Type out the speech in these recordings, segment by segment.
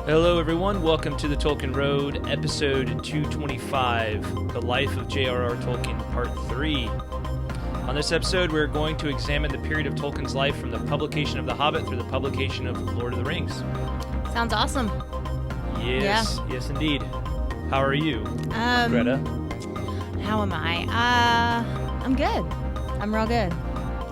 Hello, everyone. Welcome to the Tolkien Road, episode 225, The Life of JRR Tolkien, part 3. On this episode, we're going to examine the period of Tolkien's life from the publication of The Hobbit through the publication of Lord of the Rings. Sounds awesome. Yes, yes, indeed. How are you, Greta? How am I? I'm good. I'm real good.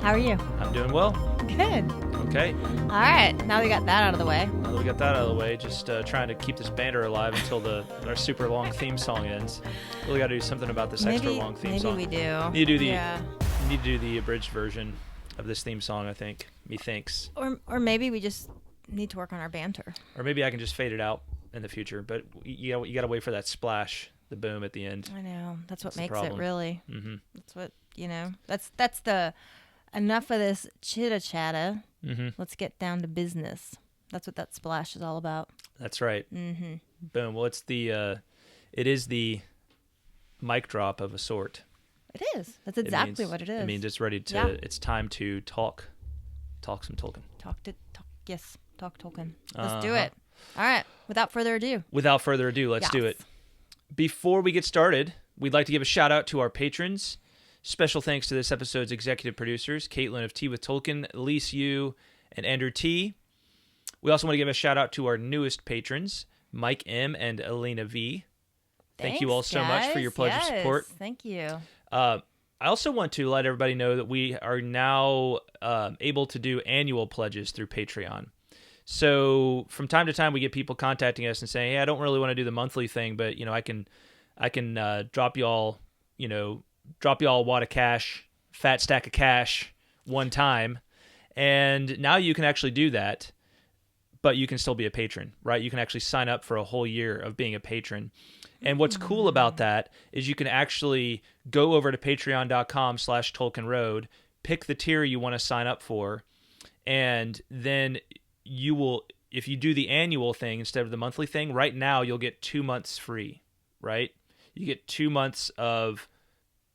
How are you? I'm doing well. Good. Okay. All right. Now we got that out of the way. Now that we got that out of the way, just trying to keep this banter alive until our super long theme song ends. Really got to do something about this extra long theme song. Maybe we do. Need to do the abridged version of this theme song, I think. Methinks. Or maybe we just need to work on our banter. Or maybe I can just fade it out in the future. But you got to wait for that splash, the boom at the end. I know. That's what makes it really. Mm-hmm. That's what, that's the enough of this chitta-chatta. Mm-hmm. Let's get down to business. That's what that splash is all about. That's right. Mm-hmm. Boom. Well, it is the mic drop of a sort. It is. That's exactly what it is. I mean, it's ready to. Yeah. It's time to talk some Tolkien. Talk Tolkien. Let's do it. All right. Without further ado, let's do it. Before we get started, we'd like to give a shout out to our patrons. Special thanks to this episode's executive producers, Caitlin of Tea with Tolkien, Elise Yu, and Andrew T. We also want to give a shout out to our newest patrons, Mike M. and Elena V. Thank you all so much for your pledge of support. Thank you. I also want to let everybody know that we are now able to do annual pledges through Patreon. So from time to time, we get people contacting us and saying, "Hey, I don't really want to do the monthly thing, but I can drop y'all a wad of cash, fat stack of cash one time." And now you can actually do that, but you can still be a patron, right? You can actually sign up for a whole year of being a patron. And what's cool about that is you can actually go over to patreon.com/Tolkien Road, pick the tier you want to sign up for, and then you will, if you do the annual thing instead of the monthly thing, right now you'll get 2 months free, right? You get 2 months of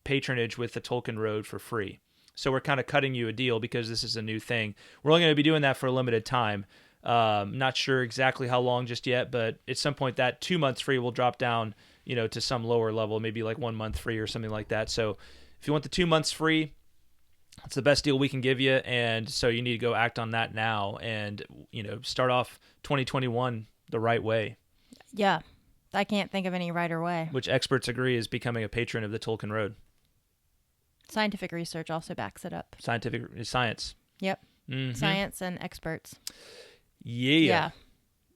patronage with the Tolkien Road for free. So we're kind of cutting you a deal because this is a new thing. We're only going to be doing that for a limited time. Not sure exactly how long just yet, but at some point that 2 months free will drop down, to some lower level, maybe like 1 month free or something like that. So if you want the 2 months free, it's the best deal we can give you. And so you need to go act on that now and, start off 2021 the right way. Yeah. I can't think of any righter way. Which experts agree is becoming a patron of the Tolkien Road. Scientific research also backs it up. Science. Yep. Mm-hmm. Science and experts. Yeah.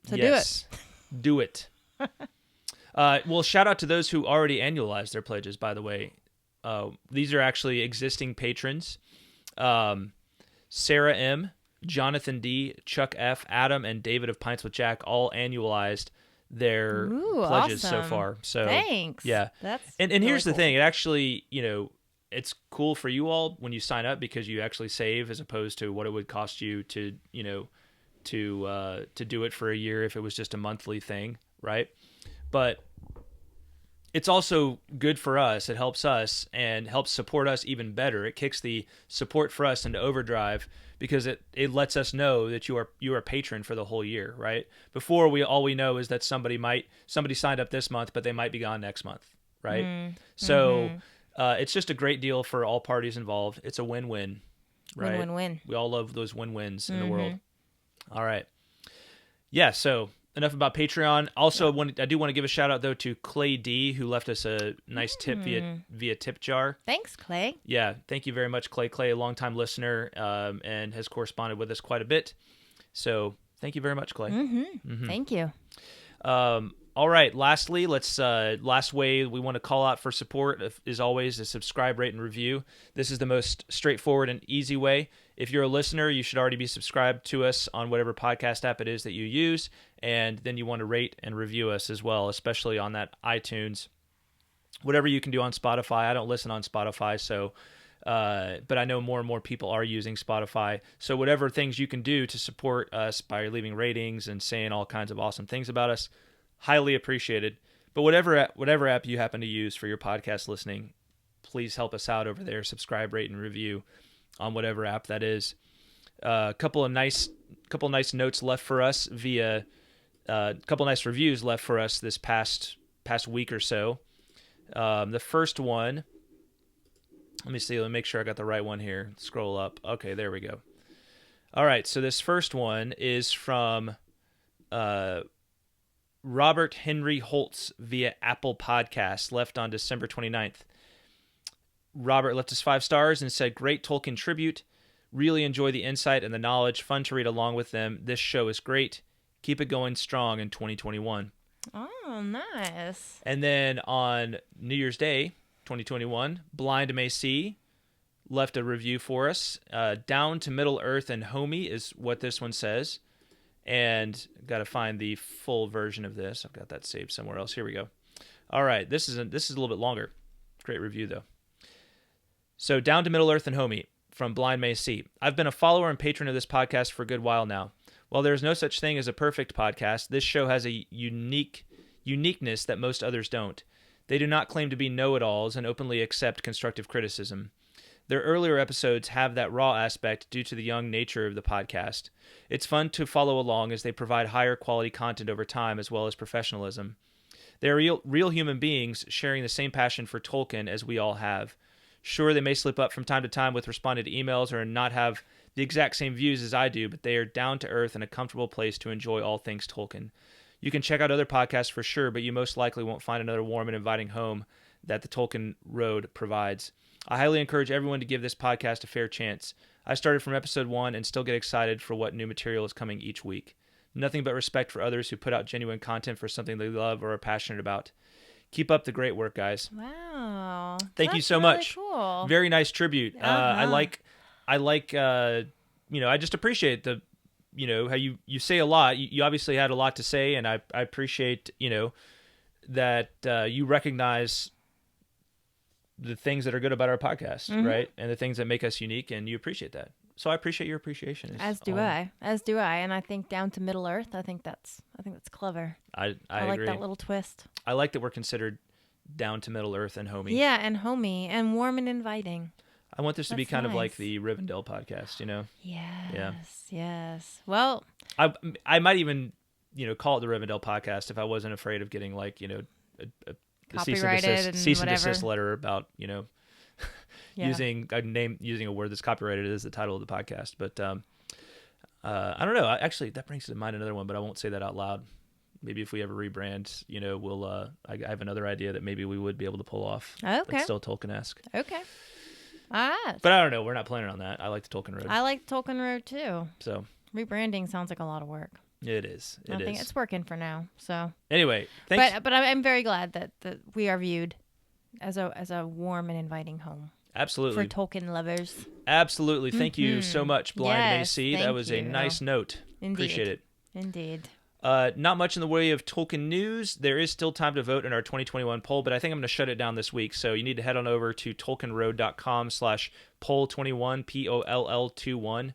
So do it. Well, shout out to those who already annualized their pledges, by the way. These are actually existing patrons. Sarah M., Jonathan D., Chuck F., Adam, and David of Pints with Jack all annualized their pledges awesome. So far. So thanks. Yeah. And really here's the cool. thing. It actually, it's cool for you all when you sign up because you actually save as opposed to what it would cost you to do it for a year if it was just a monthly thing, right? But it's also good for us. It helps us and helps support us even better. It kicks the support for us into overdrive because it lets us know that you are a patron for the whole year, right? Before all we know is that somebody signed up this month, but they might be gone next month, right? Mm-hmm. So it's just a great deal for all parties involved. It's a win-win, right? Win-win-win. We all love those win-wins in the world. All right. Yeah, so enough about Patreon. Also, I do want to give a shout out though to Clay D, who left us a nice tip via tip jar. Thanks, Clay. Yeah, thank you very much, Clay. Clay, a longtime listener, and has corresponded with us quite a bit. So thank you very much, Clay. Mm-hmm. Thank you. All right. Lastly, last way we want to call out for support is always to subscribe, rate, and review. This is the most straightforward and easy way. If you're a listener, you should already be subscribed to us on whatever podcast app it is that you use, and then you want to rate and review us as well, especially on that iTunes. Whatever you can do on Spotify. I don't listen on Spotify, so but I know more and more people are using Spotify. So whatever things you can do to support us by leaving ratings and saying all kinds of awesome things about us, highly appreciated. But whatever app you happen to use for your podcast listening, please help us out over there. Subscribe, rate, and review on whatever app that is. A couple of nice notes left for us via a couple nice reviews left for us this past week or so. The first one, let me make sure I got the right one here. Scroll up. Okay, there we go. All right, so this first one is from Robert Henry Holtz via Apple Podcasts, left on December 29th. Robert left us 5 stars and said, "Great Tolkien tribute. Really enjoy the insight and the knowledge. Fun to read along with them. This show is great. Keep it going strong in 2021. Oh, nice. And then on New Year's Day, 2021, Blind May See left a review for us. Down to Middle Earth and Homey is what this one says. And got to find the full version of this. I've got that saved somewhere else. Here we go. All right, this is a little bit longer. Great review, though. So, Down to Middle Earth and Homey from Blind May See. I've been a follower and patron of this podcast for a good while now. While there is no such thing as a perfect podcast, this show has a uniqueness that most others don't. They do not claim to be know-it-alls and openly accept constructive criticism. Their earlier episodes have that raw aspect due to the young nature of the podcast. It's fun to follow along as they provide higher quality content over time as well as professionalism. They are real human beings sharing the same passion for Tolkien as we all have. Sure, they may slip up from time to time with responding to emails or not have the exact same views as I do, but they are down to earth and a comfortable place to enjoy all things Tolkien. You can check out other podcasts for sure, but you most likely won't find another warm and inviting home that the Tolkien Road provides. I highly encourage everyone to give this podcast a fair chance. I started from episode 1 and still get excited for what new material is coming each week. Nothing but respect for others who put out genuine content for something they love or are passionate about. Keep up the great work, guys." Wow. Thank you so really much. Cool. Very nice tribute. I like, I just appreciate how you say a lot. You obviously had a lot to say, and I appreciate, that you recognize the things that are good about our podcast, right? And the things that make us unique, and you appreciate that. So I appreciate your appreciation. As do I. And I think Down to Middle Earth, I think that's clever. I like agree. that little twist. I like that we're considered down to Middle Earth and homey. Yeah, and homey and warm and inviting. I want this to be That's kind of like nice. the Rivendell podcast, Yes. Well, I might even, call it the Rivendell podcast if I wasn't afraid of getting a copyrighted and cease and whatever. desist letter about, using a word that's copyrighted as the title of the podcast. But I don't know. Actually, that brings to mind another one, but I won't say that out loud. Maybe if we ever rebrand, we'll. I have another idea that maybe we would be able to pull off. Okay. That's still Tolkien-esque. Okay. All right. But I don't know. We're not planning on that. I like the Tolkien Road. I like Tolkien Road too. So rebranding sounds like a lot of work. it is. I think it's working for now. So anyway, thanks. But I'm very glad that we are viewed as a warm and inviting home. Absolutely. For Tolkien lovers. Absolutely. Thank you so much, Blind AC. That was a nice note. Indeed. Appreciate it. Indeed. Not much in the way of Tolkien news. There is still time to vote in our 2021 poll, but I think I'm going to shut it down this week. So you need to head on over to tolkienroad.com/poll21, POLL21,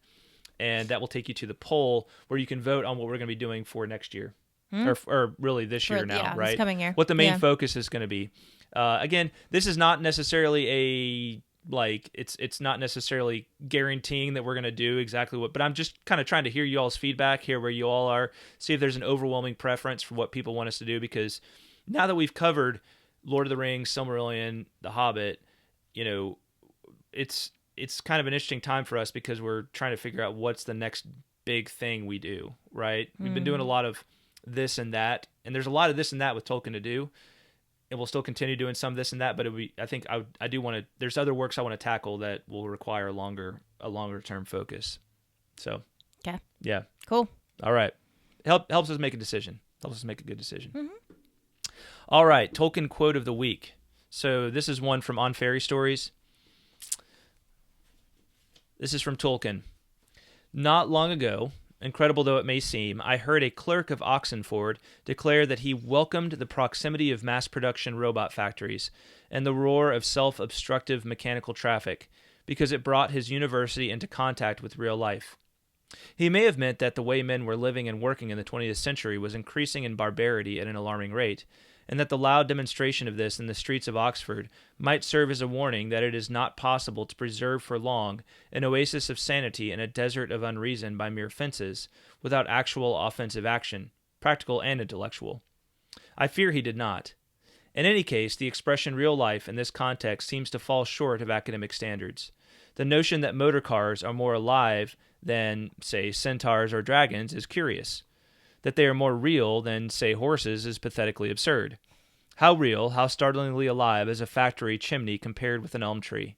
and that will take you to the poll where you can vote on what we're going to be doing for next year, or really this year now, right? This coming year. What the main focus is going to be. Again, this is not necessarily it's not necessarily guaranteeing that we're going to do exactly what, but I'm just kind of trying to hear you all's feedback, hear where you all are, see if there's an overwhelming preference for what people want us to do, because now that we've covered Lord of the Rings, Silmarillion, The Hobbit, it's kind of an interesting time for us because we're trying to figure out what's the next big thing we do, right? We've been doing a lot of this and that, and there's a lot of this and that with Tolkien to do. And we'll still continue doing some of this and that, but I think I do want to. There's other works I want to tackle that will require a longer term focus. So, okay, yeah, cool. All right, helps us make a decision. Helps us make a good decision. Mm-hmm. All right, Tolkien quote of the week. So this is one from On Fairy Stories. This is from Tolkien. Not long ago, incredible though it may seem, I heard a clerk of Oxenford declare that he welcomed the proximity of mass production robot factories and the roar of self-obstructive mechanical traffic because it brought his university into contact with real life. He may have meant that the way men were living and working in the 20th century was increasing in barbarity at an alarming rate, and that the loud demonstration of this in the streets of Oxford might serve as a warning that it is not possible to preserve for long an oasis of sanity in a desert of unreason by mere fences, without actual offensive action, practical and intellectual. I fear he did not. In any case, the expression real life in this context seems to fall short of academic standards. The notion that motor cars are more alive than, say, centaurs or dragons is curious. That they are more real than, say, horses is pathetically absurd. How real, how startlingly alive is a factory chimney compared with an elm tree?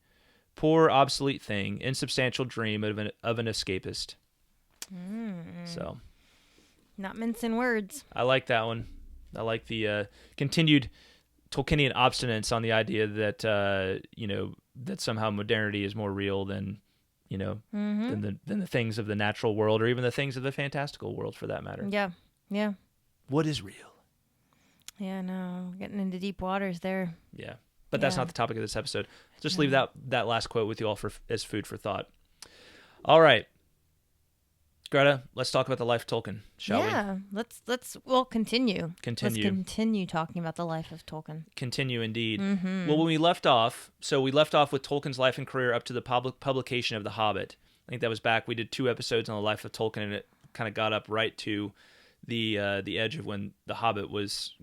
Poor, obsolete thing, insubstantial dream of an escapist. So, not mincing words. I like that one. I like the continued Tolkienian obstinance on the idea that that somehow modernity is more real than than the things of the natural world, or even the things of the fantastical world, for that matter. Yeah. What is real? Yeah, no, getting into deep waters there. Yeah, but that's not the topic of this episode. Just leave that last quote with you all as food for thought. All right, Greta, let's talk about the life of Tolkien, shall we? Yeah, let's continue. Let's continue talking about the life of Tolkien. Continue indeed. Well, when we left off with Tolkien's life and career up to the publication of The Hobbit. I think that was back. We did 2 episodes on the life of Tolkien, and it kind of got up right to the edge of when The Hobbit was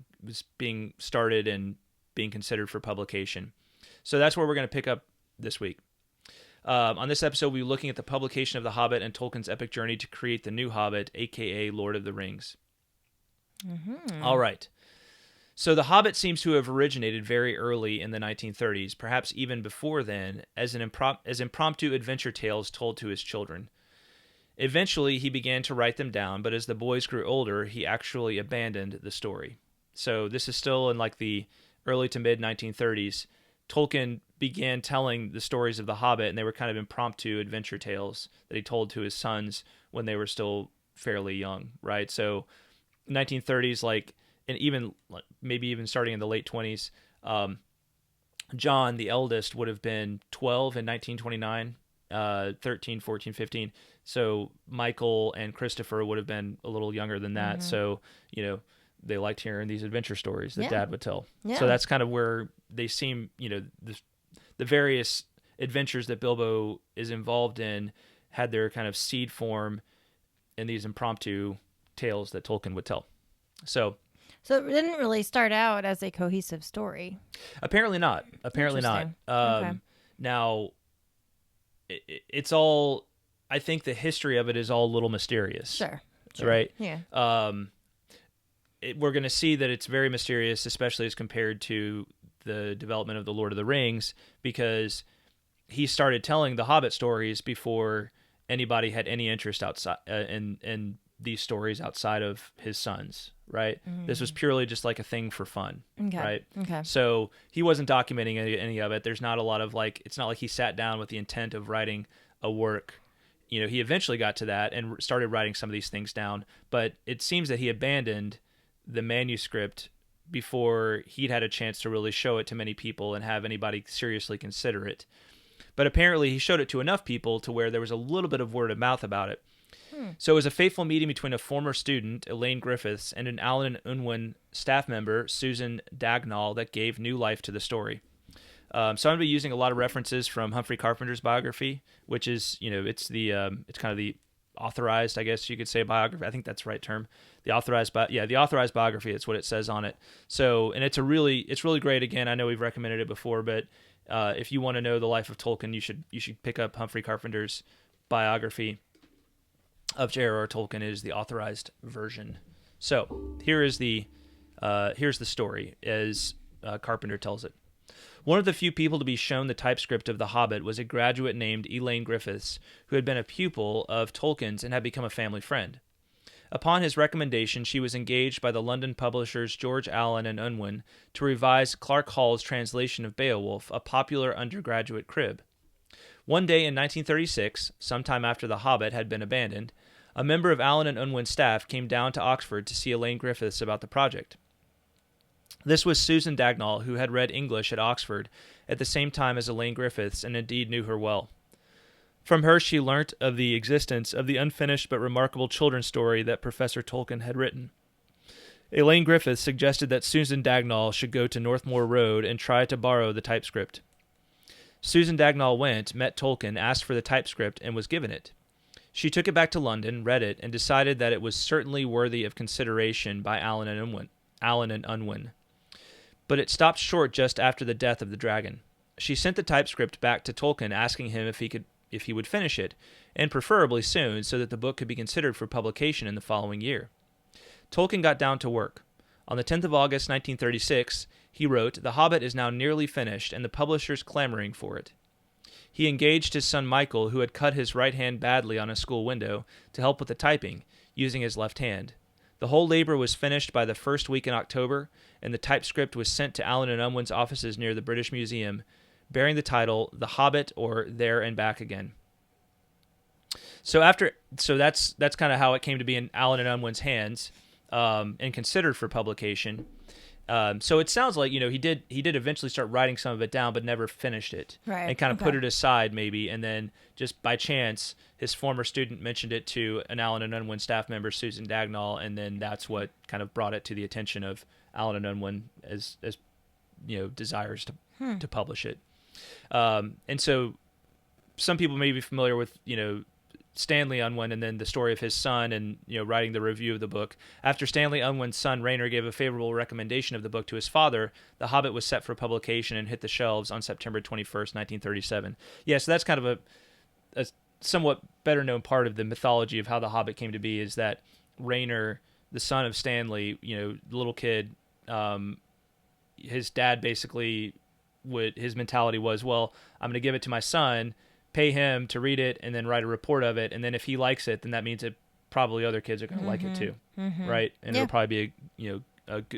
being started and being considered for publication. So that's where we're going to pick up this week. On this episode, we'll be looking at the publication of The Hobbit and Tolkien's epic journey to create the new Hobbit, a.k.a. Lord of the Rings. All right. So The Hobbit seems to have originated very early in the 1930s, perhaps even before then, as impromptu adventure tales told to his children. Eventually, he began to write them down, but as the boys grew older, he actually abandoned the story. So this is still in like the early to mid 1930s. Tolkien began telling the stories of The Hobbit, and they were kind of impromptu adventure tales that he told to his sons when they were still fairly young, right? So 1930s, and even maybe even starting in the late 20s, John, the eldest, would have been 12 in 1929, 13, 14, 15. So Michael and Christopher would have been a little younger than that. So, they liked hearing these adventure stories that Dad would tell. Yeah. So that's kind of where they seem, the various adventures that Bilbo is involved in had their kind of seed form in these impromptu tales that Tolkien would tell. So it didn't really start out as a cohesive story. Apparently not. Okay. Now, it's all, I think the history of it is all a little mysterious. Sure. Right? Yeah. We're going to see that it's very mysterious, especially as compared to the development of the Lord of the Rings, because he started telling the Hobbit stories before anybody had any interest outside in these stories outside of his sons, right? This was purely just like a thing for fun, right? Okay. So he wasn't documenting any of it. There's not a lot of it's not like he sat down with the intent of writing a work. He eventually got to that and started writing some of these things down, but it seems that he abandoned the manuscript before he'd had a chance to really show it to many people and have anybody seriously consider it. But apparently he showed it to enough people to where there was a little bit of word of mouth about it. So it was a fateful meeting between a former student, Elaine Griffiths, and an Allen and Unwin staff member, Susan Dagnall, that gave new life to the story. So I'm going to be using a lot of references from Humphrey Carpenter's biography, which is, it's kind of the authorized, I guess you could say, biography. I think that's the right term. The authorized biography. That's what it says on it. So, and it's really great. Again, I know we've recommended it before, but if you want to know the life of Tolkien, you should pick up Humphrey Carpenter's biography of J.R.R. Tolkien. It is the authorized version. So here's the story as Carpenter tells it. One of the few people to be shown the typescript of The Hobbit was a graduate named Elaine Griffiths, who had been a pupil of Tolkien's and had become a family friend. Upon his recommendation, she was engaged by the London publishers George Allen and Unwin to revise Clark Hall's translation of Beowulf, a popular undergraduate crib. One day in 1936, sometime after The Hobbit had been abandoned, a member of Allen and Unwin's staff came down to Oxford to see Elaine Griffiths about the project. This was Susan Dagnall, who had read English at Oxford at the same time as Elaine Griffiths and indeed knew her well. From her she learnt of the existence of the unfinished but remarkable children's story that Professor Tolkien had written. Elaine Griffiths suggested that Susan Dagnall should go to Northmoor Road and try to borrow the typescript. Susan Dagnall went, met Tolkien, asked for the typescript, and was given it. She took it back to London, read it, and decided that it was certainly worthy of consideration by Allen and Unwin. But it stopped short just after the death of the dragon. She sent the typescript back to Tolkien, asking him if he would finish it, and preferably soon, so that the book could be considered for publication in the following year. Tolkien got down to work. On the 10th of August, 1936, he wrote, "The Hobbit is now nearly finished, and the publishers clamoring for it." He engaged his son Michael, who had cut his right hand badly on a school window, to help with the typing, using his left hand. The whole labor was finished by the first week in October, and the typescript was sent to Allen and Unwin's offices near the British Museum, bearing the title "The Hobbit" or "There and Back Again." So that's kind of how it came to be in Allen and Unwin's hands, and considered for publication. So it sounds like, he did eventually start writing some of it down, but never finished it, Right. and kind of put it aside maybe, and then just by chance his former student mentioned it to an Allen and Unwin staff member, Susan Dagnall, and then that's what kind of brought it to the attention of Allen and Unwin as desires to publish it. And so some people may be familiar with Stanley Unwin and then the story of his son and writing the review of the book. After Stanley Unwin's son Rayner gave a favorable recommendation of the book to his father, The Hobbit was set for publication and hit the shelves on September 21st, 1937. Yeah, so that's kind of a somewhat better known part of the mythology of how The Hobbit came to be, is that Rayner, the son of Stanley, the little kid, his dad basically his mentality was, well, I'm going to give it to my son, pay him to read it, and then write a report of it, and then if he likes it, then that means that probably other kids are going to like it too, right? And it'll probably be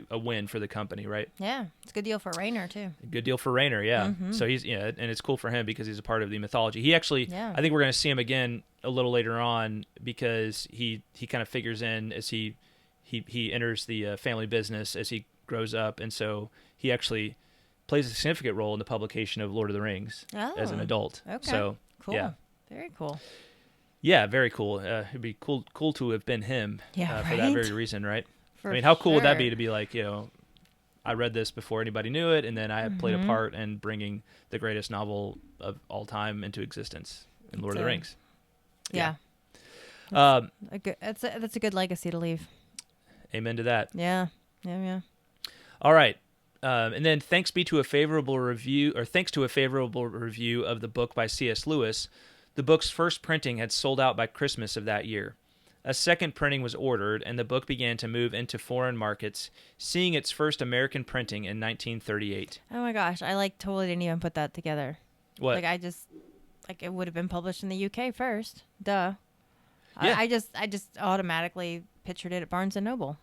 a win for the company, right? Yeah, it's a good deal for Rayner too. Good deal for Rayner, yeah. So he's and it's cool for him because he's a part of the mythology. He actually, I think we're going to see him again a little later on, because he kind of figures in as he enters the family business as he grows up, and so he actually plays a significant role in the publication of Lord of the Rings as an adult. Okay. So cool. Yeah. Very cool. Yeah, very cool. It'd be cool to have been him for that very reason, right? I mean, how cool would that be to be like, I read this before anybody knew it, and then I played a part in bringing the greatest novel of all time into existence in Lord of the Rings. Yeah. That's a good legacy to leave. Amen to that. Yeah. All right. And then thanks to a favorable review of the book by C.S. Lewis, the book's first printing had sold out by Christmas of that year. A second printing was ordered, and the book began to move into foreign markets, seeing its first American printing in 1938. Oh my gosh, I totally didn't even put that together. What? It would have been published in the UK first. Duh. Yeah. I just automatically pictured it at Barnes and Noble.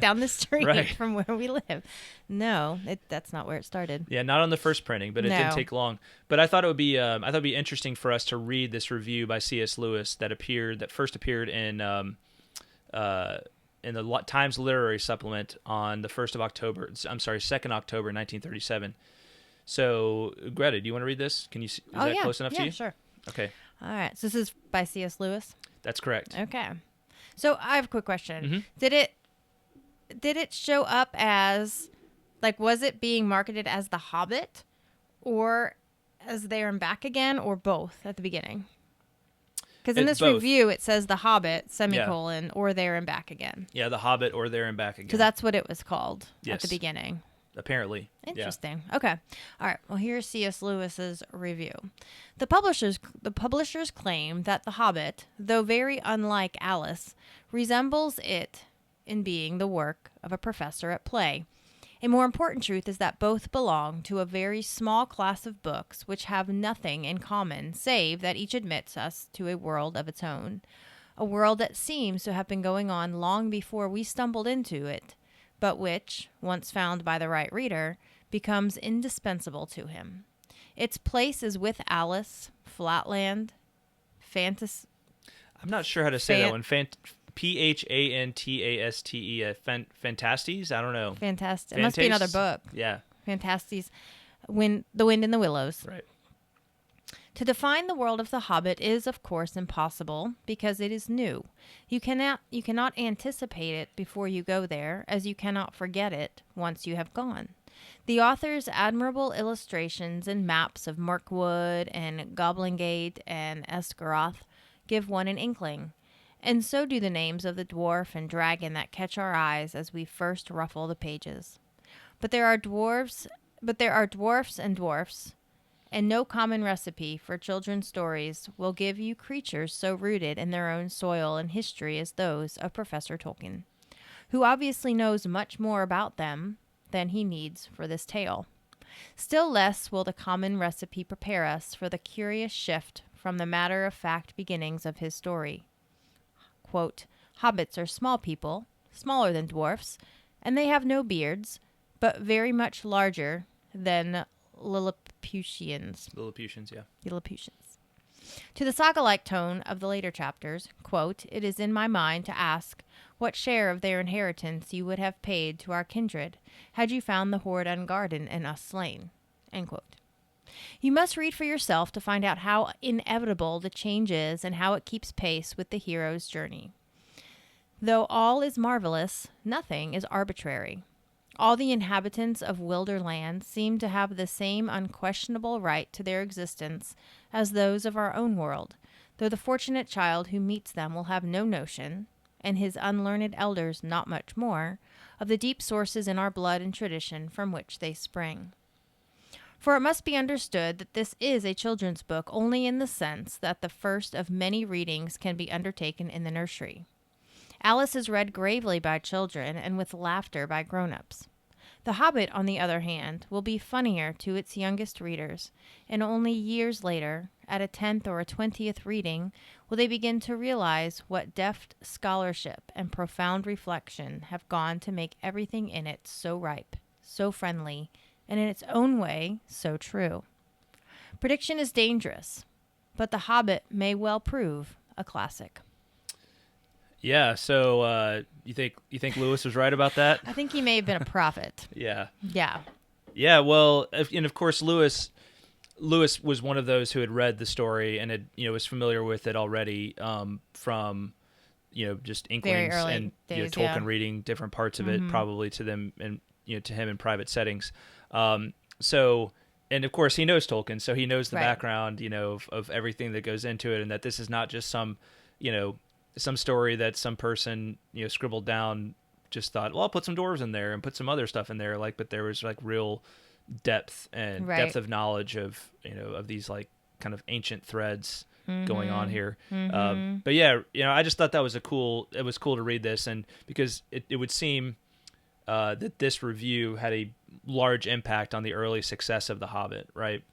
Down the street from where we live. No, that's not where it started. Yeah, not on the first printing, but it didn't take long. But I thought it would be interesting for us to read this review by C.S. Lewis that first appeared in the Times Literary Supplement on the 2nd October, 1937. So, Greta, do you want to read this? Can you? Is that close enough to you? Yeah, sure. Okay. All right. So this is by C.S. Lewis. That's correct. Okay. So I have a quick question. Mm-hmm. Did it show up as, was it being marketed as The Hobbit or as There and Back Again, or both at the beginning? Because in this review, it says The Hobbit, semicolon, or There and Back Again. Yeah, The Hobbit or There and Back Again. Because that's what it was called at the beginning. Apparently. Interesting. Yeah. Okay. All right. Well, here's C.S. Lewis's review. The publishers claim that The Hobbit, though very unlike Alice, resembles it in being the work of a professor at play. A more important truth is that both belong to a very small class of books which have nothing in common save that each admits us to a world of its own, a world that seems to have been going on long before we stumbled into it, but which, once found by the right reader, becomes indispensable to him. Its place is with Alice, Flatland, Fantasy. I'm not sure how to say that one. Phantaste. Fantastes? I don't know. Fantastic. It must be another book. Yeah. Fantastes. The Wind in the Willows. Right. To define the world of The Hobbit is, of course, impossible because it is new. You cannot anticipate it before you go there, as you cannot forget it once you have gone. The author's admirable illustrations and maps of Mirkwood and Goblingate and Esgaroth give one an inkling, and so do the names of the dwarf and dragon that catch our eyes as we first ruffle the pages. But there are dwarfs and dwarfs, and no common recipe for children's stories will give you creatures so rooted in their own soil and history as those of Professor Tolkien, who obviously knows much more about them than he needs for this tale. Still less will the common recipe prepare us for the curious shift from the matter-of-fact beginnings of his story. Quote, "Hobbits are small people, smaller than dwarfs, and they have no beards, but very much larger than Lilliputians." Lilliputians, yeah. Lilliputians. To the saga-like tone of the later chapters, quote, "It is in my mind to ask what share of their inheritance you would have paid to our kindred had you found the hoard unguarded and us slain." End quote. You must read for yourself to find out how inevitable the change is and how it keeps pace with the hero's journey. Though all is marvelous, nothing is arbitrary. All the inhabitants of Wilderland seem to have the same unquestionable right to their existence as those of our own world, though the fortunate child who meets them will have no notion, and his unlearned elders not much more, of the deep sources in our blood and tradition from which they spring. For it must be understood that this is a children's book only in the sense that the first of many readings can be undertaken in the nursery. Alice is read gravely by children and with laughter by grown-ups. The Hobbit, on the other hand, will be funnier to its youngest readers, and only years later, at a 10th or a 20th reading, will they begin to realize what deft scholarship and profound reflection have gone to make everything in it so ripe, so friendly, and in its own way, so true. Prediction is dangerous, but The Hobbit may well prove a classic. Yeah, so you think Lewis was right about that? I think he may have been a prophet. Yeah. Yeah. Well, and of course Lewis was one of those who had read the story and had was familiar with it already from just inklings and days, Tolkien reading different parts of it probably to them and to him in private settings. So, and of course he knows Tolkien, so he knows the background of everything that goes into it, and that this is not just some story that some person scribbled down, just thought, well, I'll put some dwarves in there and put some other stuff in there, but there was real depth of knowledge of of these kind of ancient threads going on here. But yeah, I just thought that was cool to read this, and because it would seem that this review had a large impact on the early success of The Hobbit, right?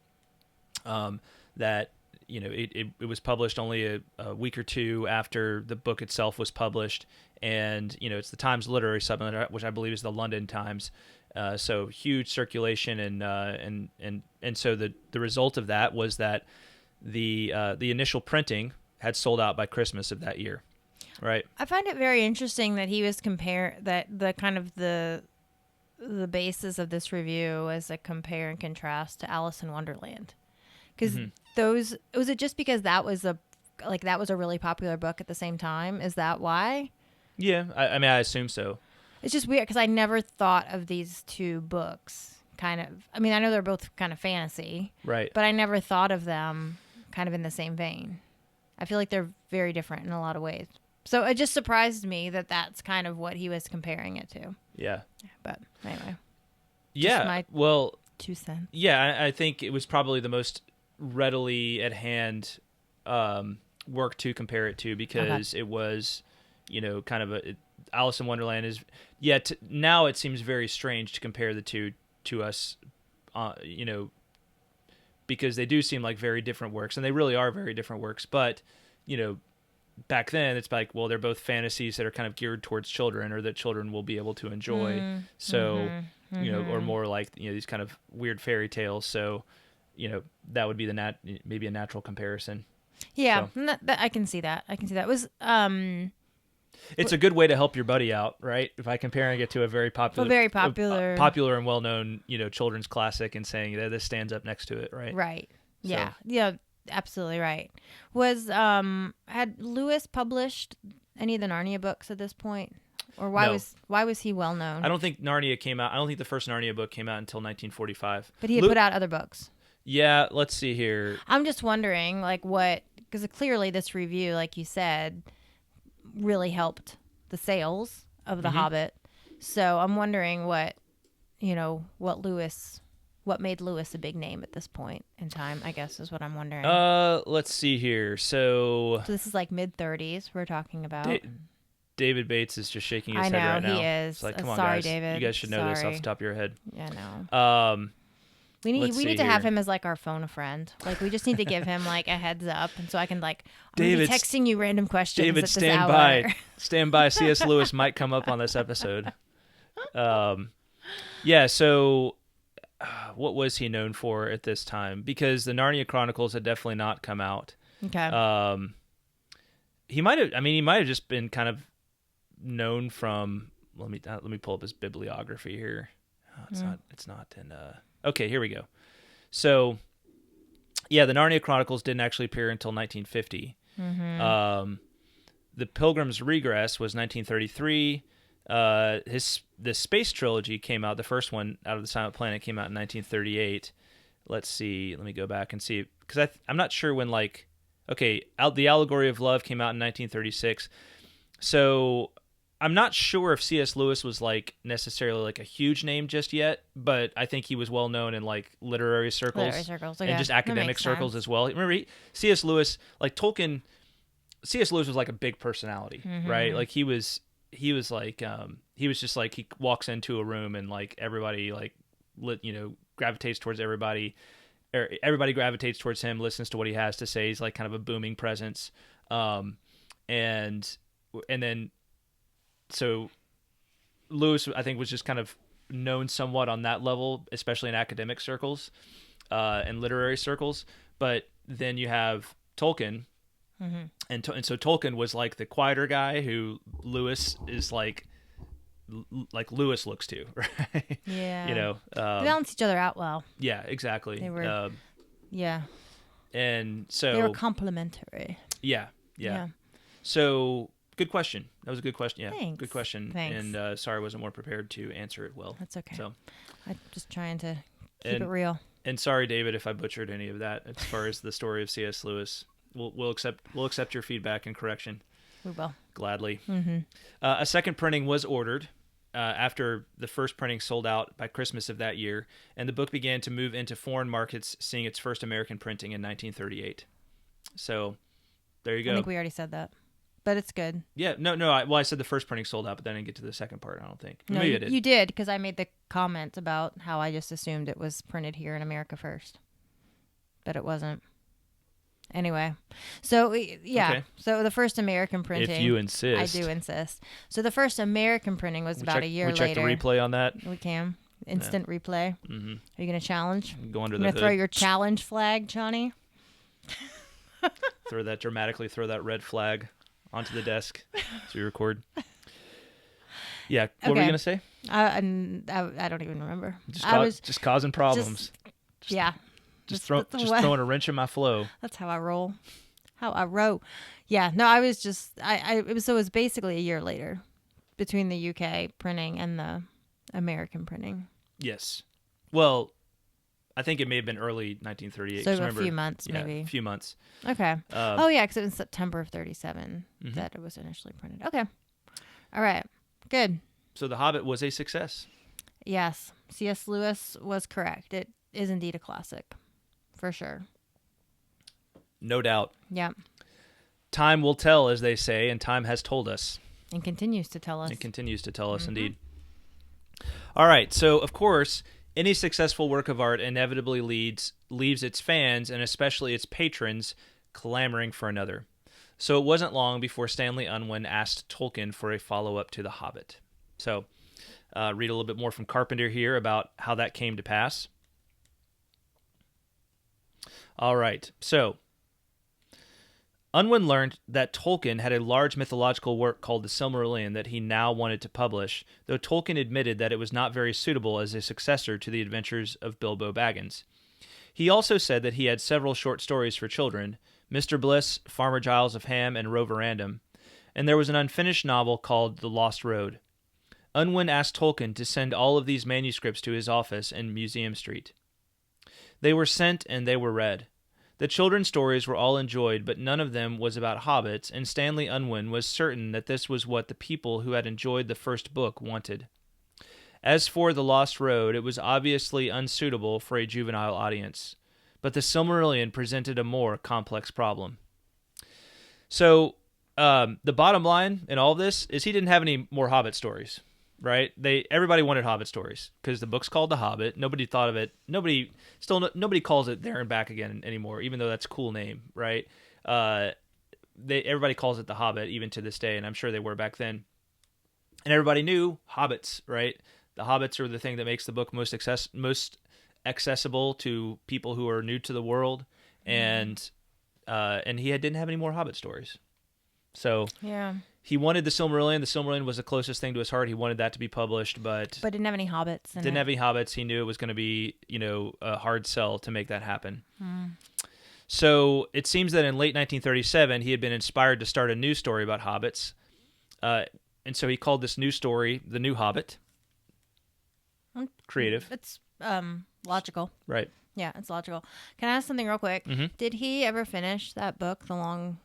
That it was published only a week or two after the book itself was published, and it's the Times Literary Supplement, which I believe is the London Times. So huge circulation, and so the result of that was that the initial printing had sold out by Christmas of that year, right? I find it very interesting that he was the basis of this review as a compare and contrast to Alice in Wonderland. Because was it just because that was a really popular book at the same time? Is that why? Yeah, I mean, I assume so. It's just weird because I never thought of these two books kind of. I mean, I know they're both kind of fantasy, right? But I never thought of them kind of in the same vein. I feel like they're very different in a lot of ways. So it just surprised me that that's kind of what he was comparing it to. Yeah. But anyway. Yeah. 2 cents. Yeah, I think it was probably the most readily at hand work to compare it to, because it was kind of Alice in Wonderland is now it seems very strange to compare the two to us because they do seem like very different works, and they really are very different works, but back then it's like, well, they're both fantasies that are kind of geared towards children, or that children will be able to enjoy, or more like these kind of weird fairy tales, so that would be maybe a natural comparison. Yeah, so. I can see that. It was it's a good way to help your buddy out, right? By comparing it to a very popular, popular and well-known, children's classic, and saying that this stands up next to it, right? Right. So. Yeah, absolutely right. Had Lewis published any of the Narnia books at this point, or why was he well known? I don't think Narnia came out. I don't think the first Narnia book came out until 1945. But he had put out other books. Yeah, let's see here. I'm just wondering, like, what, because clearly this review, like you said, really helped the sales of The Hobbit. So I'm wondering what made Lewis a big name at this point in time, I guess is what I'm wondering. Let's see here. So this is like mid-30s we're talking about. David Bates is just shaking his I know, head right now. he is. It's like, come on, Sorry, guys. David. You guys should know this off the top of your head. Yeah, no. We Let's need see to have here. him as like our phone a friend. Like we just need to give him like a heads up, and so I can like David, be texting you random questions David, at this stand hour. by. Stand by. C.S. Lewis might come up on this episode. Yeah. So, what was he known for at this time? Because the Narnia Chronicles had definitely not come out. Okay. He might have. I mean, he might have just been kind of known from. Let me pull up his bibliography here. Oh, it's not in. Okay, here we go. So, yeah, the Narnia Chronicles didn't actually appear until 1950. The Pilgrim's Regress was 1933. The Space Trilogy came out. The first one, Out of the Silent Planet, came out in 1938. Let's see. Let me go back and see, because I'm not sure when. The Allegory of Love came out in 1936. So I'm not sure if C.S. Lewis was like necessarily like a huge name just yet, but I think he was well known in like literary circles, Okay. and just academic circles as well. Remember, C.S. Lewis, like Tolkien, C.S. Lewis was like a big personality, right? Like he was like he was just like, he walks into a room and like everybody like gravitates towards everybody, or everybody gravitates towards him, listens to what he has to say. He's like kind of a booming presence, and then. So Lewis, I think, was just kind of known somewhat on that level, especially in academic circles and literary circles. But then you have Tolkien, and so Tolkien was like the quieter guy who Lewis is like Lewis looks to, right? Yeah. They balance each other out well. Yeah, exactly. They were, and so they were complementary. Yeah. So. Good question. That was a good question. Yeah, Thanks. Good question. Thanks. And sorry I wasn't more prepared to answer it well. That's okay. So, I'm just trying to keep it real. And sorry, David, if I butchered any of that as far as the story of C.S. Lewis. We'll accept your feedback and correction. We will. Gladly. A second printing was ordered after the first printing sold out by Christmas of that year, and the book began to move into foreign markets, seeing its first American printing in 1938. So, there you go. I think we already said that. But it's good. Yeah, no. I said the first printing sold out, but then I didn't get to the second part. I don't think. No, Maybe I did. You did, because I made the comment about how I just assumed it was printed here in America first, but it wasn't. Anyway, so yeah, Okay. So the first American printing. If you insist, I do insist. So the first American printing was about a year later. We check the replay on that. We can instant replay. Mm-hmm. Are you gonna challenge? Go under you the gonna throw your challenge flag, Johnny? Throw that red flag onto the desk as we record. Yeah, what were you gonna say? I don't even remember. Just causing problems. Just throwing a wrench in my flow. That's how I roll. How I row. Yeah, no, I was just it was basically a year later between the UK printing and the American printing. Yes. Well, I think it may have been early 1938. So a few months, maybe. A few months. Okay. Because it was September of 37 that it was initially printed. Okay. All right. Good. So The Hobbit was a success. Yes. C.S. Lewis was correct. It is indeed a classic. For sure. No doubt. Yeah. Time will tell, as they say, and time has told us. And continues to tell us. Indeed. All right. So, of course, any successful work of art inevitably leaves its fans, and especially its patrons, clamoring for another. So it wasn't long before Stanley Unwin asked Tolkien for a follow-up to The Hobbit. So read a little bit more from Carpenter here about how that came to pass. All right, so Unwin learned that Tolkien had a large mythological work called the Silmarillion that he now wanted to publish, though Tolkien admitted that it was not very suitable as a successor to the adventures of Bilbo Baggins. He also said that he had several short stories for children, Mr. Bliss, Farmer Giles of Ham, and Rover Random, and there was an unfinished novel called The Lost Road. Unwin asked Tolkien to send all of these manuscripts to his office in Museum Street. They were sent and they were read. The children's stories were all enjoyed, but none of them was about hobbits, and Stanley Unwin was certain that this was what the people who had enjoyed the first book wanted. As for The Lost Road, it was obviously unsuitable for a juvenile audience, but The Silmarillion presented a more complex problem. So, the bottom line in all of this is he didn't have any more Hobbit stories, right? Everybody wanted Hobbit stories because the book's called The Hobbit. Nobody thought of it. Nobody calls it There and Back Again anymore, even though that's a cool name, right? Everybody calls it The Hobbit even to this day, and I'm sure they were back then. And everybody knew hobbits, right? The hobbits are the thing that makes the book most accessible to people who are new to the world, and he didn't have any more Hobbit stories. So Yeah. he wanted the Silmarillion. The Silmarillion was the closest thing to his heart. He wanted that to be published, but didn't have any hobbits. Didn't have any hobbits. He knew it was going to be, a hard sell to make that happen. So it seems that in late 1937, he had been inspired to start a new story about hobbits. And so he called this new story The New Hobbit. Creative. It's logical. Right. Yeah, it's logical. Can I ask something real quick? Mm-hmm. Did he ever finish that book, The Long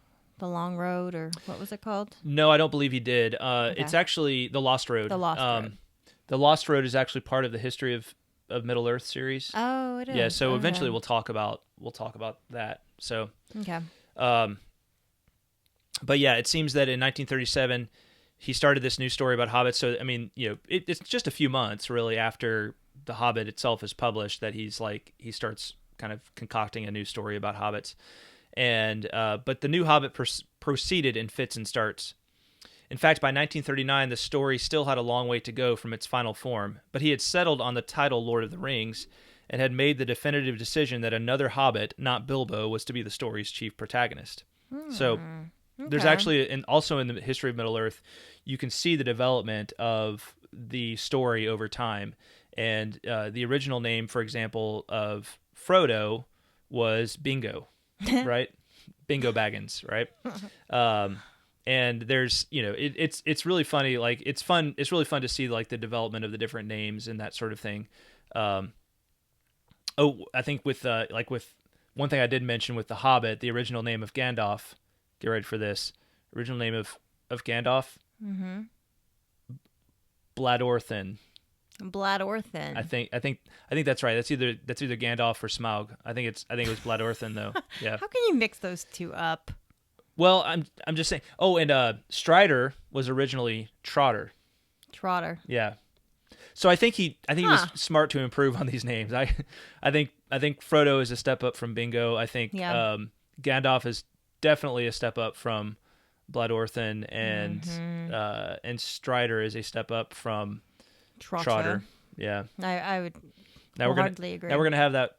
Road, or what was it called? No, I don't believe he did. It's actually The Lost Road. The Lost Road. The Lost Road is actually part of the History of Middle Earth series. Oh, it is. Yeah, so eventually we'll talk about that. So okay. But yeah, it seems that in 1937 he started this new story about hobbits. So I mean, it's just a few months really after The Hobbit itself is published that he starts kind of concocting a new story about hobbits. And but The New Hobbit proceeded in fits and starts. In fact, by 1939, the story still had a long way to go from its final form, but he had settled on the title Lord of the Rings and had made the definitive decision that another Hobbit, not Bilbo, was to be the story's chief protagonist. So there's actually, and also in the History of Middle-earth, you can see the development of the story over time. And the original name, for example, of Frodo was Bingo. Right? Bingo Baggins, right? And there's, it's really funny. Like it's really fun to see like the development of the different names and that sort of thing. I think with one thing I did mention with The Hobbit, the original name of Gandalf, get ready for this. Original name of Gandalf? Mm-hmm. Bladorthin. Bladorthin. I think that's right. That's either Gandalf or Smaug. I think it was Bladorthin though. Yeah. How can you mix those two up? Well, I'm just saying. Oh, and Strider was originally Trotter. Trotter. Yeah. So I think he was smart to improve on these names. I think Frodo is a step up from Bingo. I think Gandalf is definitely a step up from Bladorthin, and Strider is a step up from Trotter. Yeah. I would hardly agree. Now we're gonna have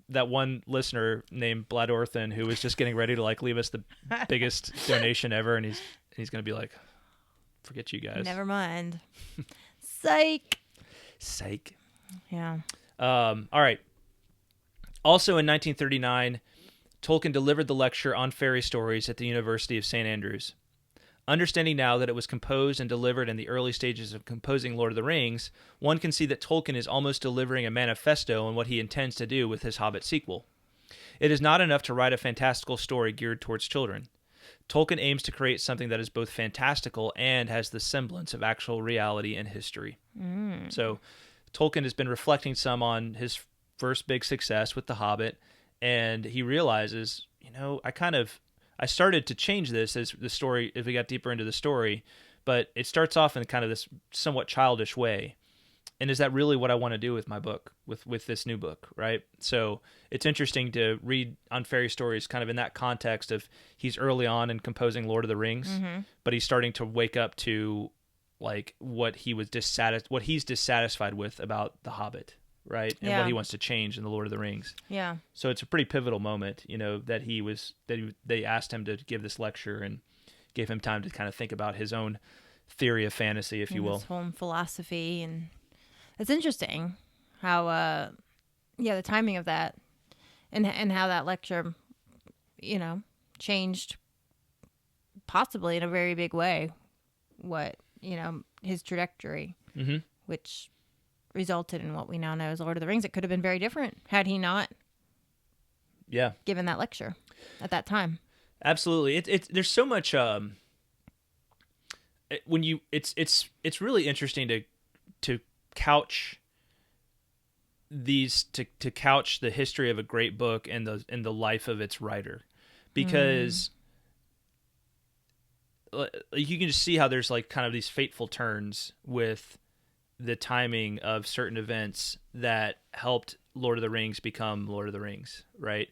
that one listener named Bladorthin who was just getting ready to like leave us the biggest donation ever, and he's gonna be like, forget you guys. Never mind. Psych. Yeah. All right. Also in 1939, Tolkien delivered the lecture on fairy stories at the University of St. Andrews. Understanding now that it was composed and delivered in the early stages of composing Lord of the Rings, one can see that Tolkien is almost delivering a manifesto on what he intends to do with his Hobbit sequel. It is not enough to write a fantastical story geared towards children. Tolkien aims to create something that is both fantastical and has the semblance of actual reality and history. So Tolkien has been reflecting some on his first big success with The Hobbit, and he realizes, I started to change this as we got deeper into the story, but it starts off in kind of this somewhat childish way. And is that really what I want to do with my book, with this new book, right? So it's interesting to read on fairy stories kind of in that context of he's early on in composing Lord of the Rings, but he's starting to wake up to like what he's dissatisfied with about The Hobbit, right? And what he wants to change in the Lord of the Rings. Yeah. So it's a pretty pivotal moment, that they asked him to give this lecture and gave him time to kind of think about his own theory of fantasy, if you will. His whole philosophy, and it's interesting how, the timing of that, and how that lecture, changed possibly in a very big way what his trajectory, which resulted in what we now know as Lord of the Rings. It could have been very different had he not Yeah. given that lecture at that time. Absolutely. There's so much it's really interesting to couch to couch the history of a great book and the life of its writer, because you can just see how there's like kind of these fateful turns with the timing of certain events that helped Lord of the Rings become Lord of the Rings, right?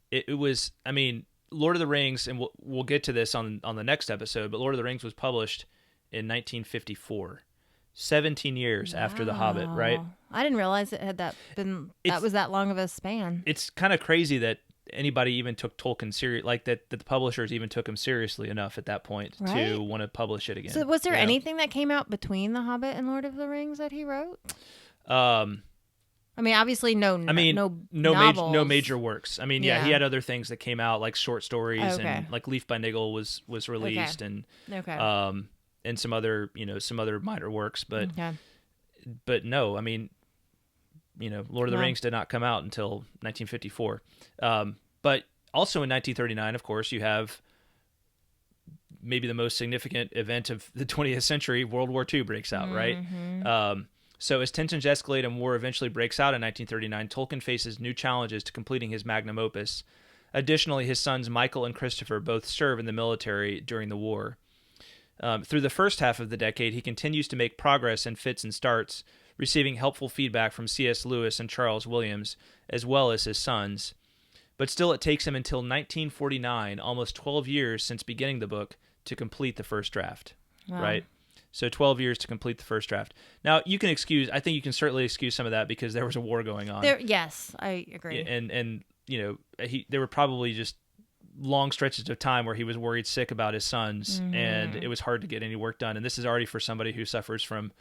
It was, I mean, Lord of the Rings, and we'll get to this on the next episode, but Lord of the Rings was published in 1954, 17 years after The Hobbit, right? I didn't realize it had that was that long of a span. It's kind of crazy that anybody even took Tolkien serious, like that the publishers even took him seriously enough at that point to want to publish it again. So was there anything that came out between The Hobbit and Lord of the Rings that he wrote? I mean, obviously no major works. I mean, he had other things that came out, like short stories and like Leaf by Niggle was released and some other minor works, but no, I mean, Lord of the Rings did not come out until 1954. But also in 1939, of course, you have maybe the most significant event of the 20th century. World War II breaks out, right? So as tensions escalate and war eventually breaks out in 1939, Tolkien faces new challenges to completing his magnum opus. Additionally, his sons Michael and Christopher both serve in the military during the war. Through the first half of the decade, he continues to make progress in fits and starts, receiving helpful feedback from C.S. Lewis and Charles Williams, as well as his sons. But still, it takes him until 1949, almost 12 years since beginning the book, to complete the first draft, right? So 12 years to complete the first draft. Now, I think you can certainly excuse some of that because there was a war going on. Yes, I agree. And there were probably just long stretches of time where he was worried sick about his sons, and it was hard to get any work done. And this is already for somebody who suffers from,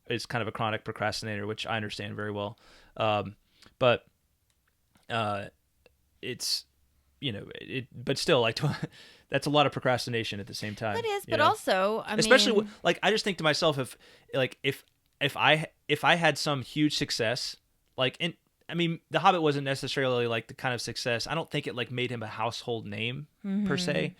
is kind of a chronic procrastinator, which I understand very well. But it's, but still, like, that's a lot of procrastination at the same time. It is, but also, especially like, I just think to myself, if I had some huge success, like, The Hobbit wasn't necessarily like the kind of success. I don't think it like made him a household name per se,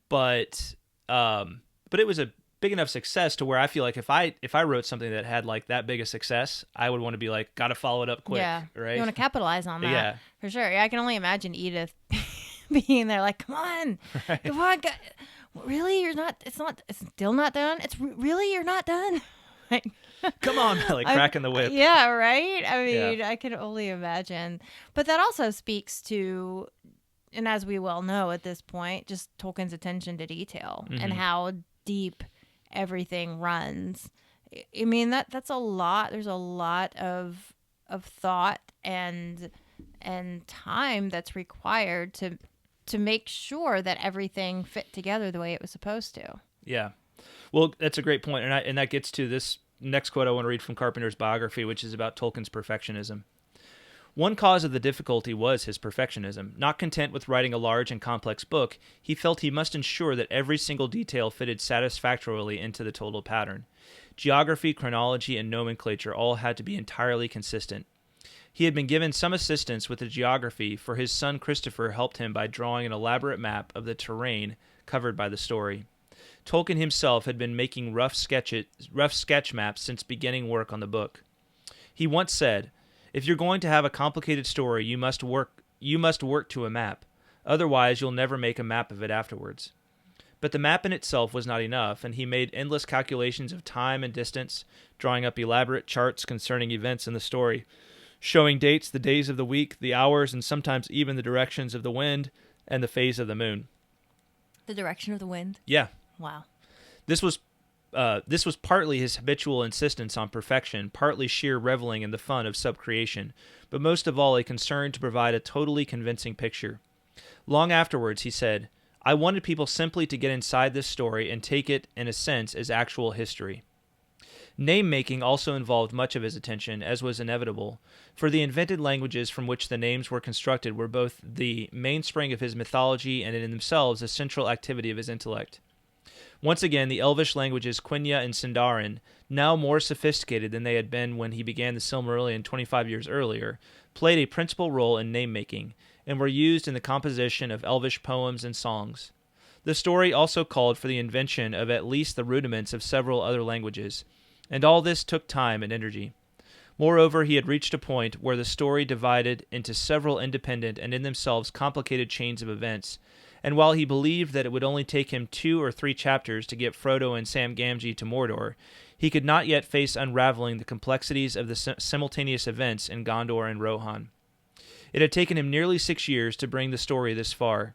but it was a big enough success to where I feel like if I wrote something that had like that big a success, I would want to be like, got to follow it up quick, right? You want to capitalize on that, for sure. Yeah, I can only imagine Edith being there, like, come on, come on, really, you're not. It's still not done. It's really, you're not done. Like, come on, like cracking the whip. Yeah, right? I mean, I can only imagine. But that also speaks to, and as we well know at this point, just Tolkien's attention to detail and how deep everything runs. I mean, that's a lot. There's a lot of thought and time that's required to make sure that everything fit together the way it was supposed to. Yeah. Well, that's a great point, and that gets to this next quote I want to read from Carpenter's biography, which is about Tolkien's perfectionism. One cause of the difficulty was his perfectionism. Not content with writing a large and complex book, he felt he must ensure that every single detail fitted satisfactorily into the total pattern. Geography, chronology, and nomenclature all had to be entirely consistent. He had been given some assistance with the geography, for his son Christopher helped him by drawing an elaborate map of the terrain covered by the story. Tolkien himself had been making rough sketch maps since beginning work on the book. He once said, "If you're going to have a complicated story, you must work to a map. Otherwise, you'll never make a map of it afterwards." But the map in itself was not enough, and he made endless calculations of time and distance, drawing up elaborate charts concerning events in the story, showing dates, the days of the week, the hours, and sometimes even the directions of the wind and the phase of the moon. The direction of the wind? Yeah. Wow. This was partly his habitual insistence on perfection, partly sheer reveling in the fun of subcreation, but most of all a concern to provide a totally convincing picture. Long afterwards, he said, "I wanted people simply to get inside this story and take it, in a sense, as actual history." Name-making also involved much of his attention, as was inevitable, for the invented languages from which the names were constructed were both the mainspring of his mythology and in themselves a central activity of his intellect. Once again, the Elvish languages Quenya and Sindarin, now more sophisticated than they had been when he began the Silmarillion 25 years earlier, played a principal role in name-making, and were used in the composition of Elvish poems and songs. The story also called for the invention of at least the rudiments of several other languages, and all this took time and energy. Moreover, he had reached a point where the story divided into several independent and in themselves complicated chains of events, and while he believed that it would only take him 2 or 3 chapters to get Frodo and Sam Gamgee to Mordor, he could not yet face unraveling the complexities of the simultaneous events in Gondor and Rohan. It had taken him nearly 6 years to bring the story this far.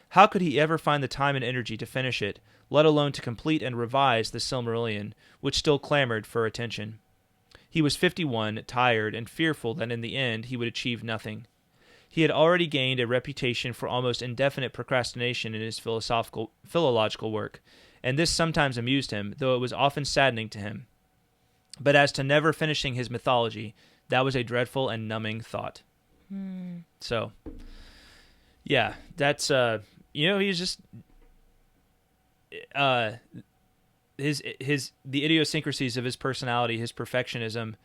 How could he ever find the time and energy to finish it, let alone to complete and revise the Silmarillion, which still clamored for attention? He was 51, tired, and fearful that in the end he would achieve nothing. He had already gained a reputation for almost indefinite procrastination in his philological work, and this sometimes amused him, though it was often saddening to him. But as to never finishing his mythology, that was a dreadful and numbing thought. So, yeah, that's he's just the idiosyncrasies of his personality, his perfectionism.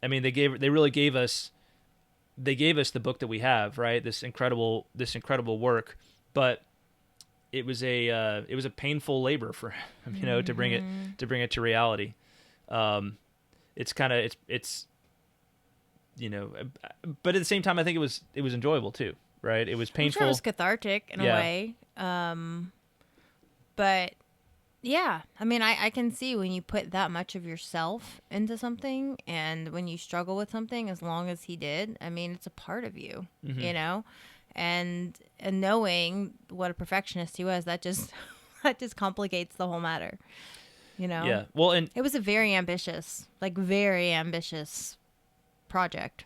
I mean, they really gave us the book that we have, right? This incredible work, but it was a painful labor for him, to bring it to reality. It's but at the same time, I think it was enjoyable too, right? It was painful. I'm sure it was cathartic in a way. But yeah, I mean, I can see when you put that much of yourself into something, and when you struggle with something, as long as he did, I mean, it's a part of you, and knowing what a perfectionist he was, that just complicates the whole matter, Yeah. Well, and it was a very ambitious project.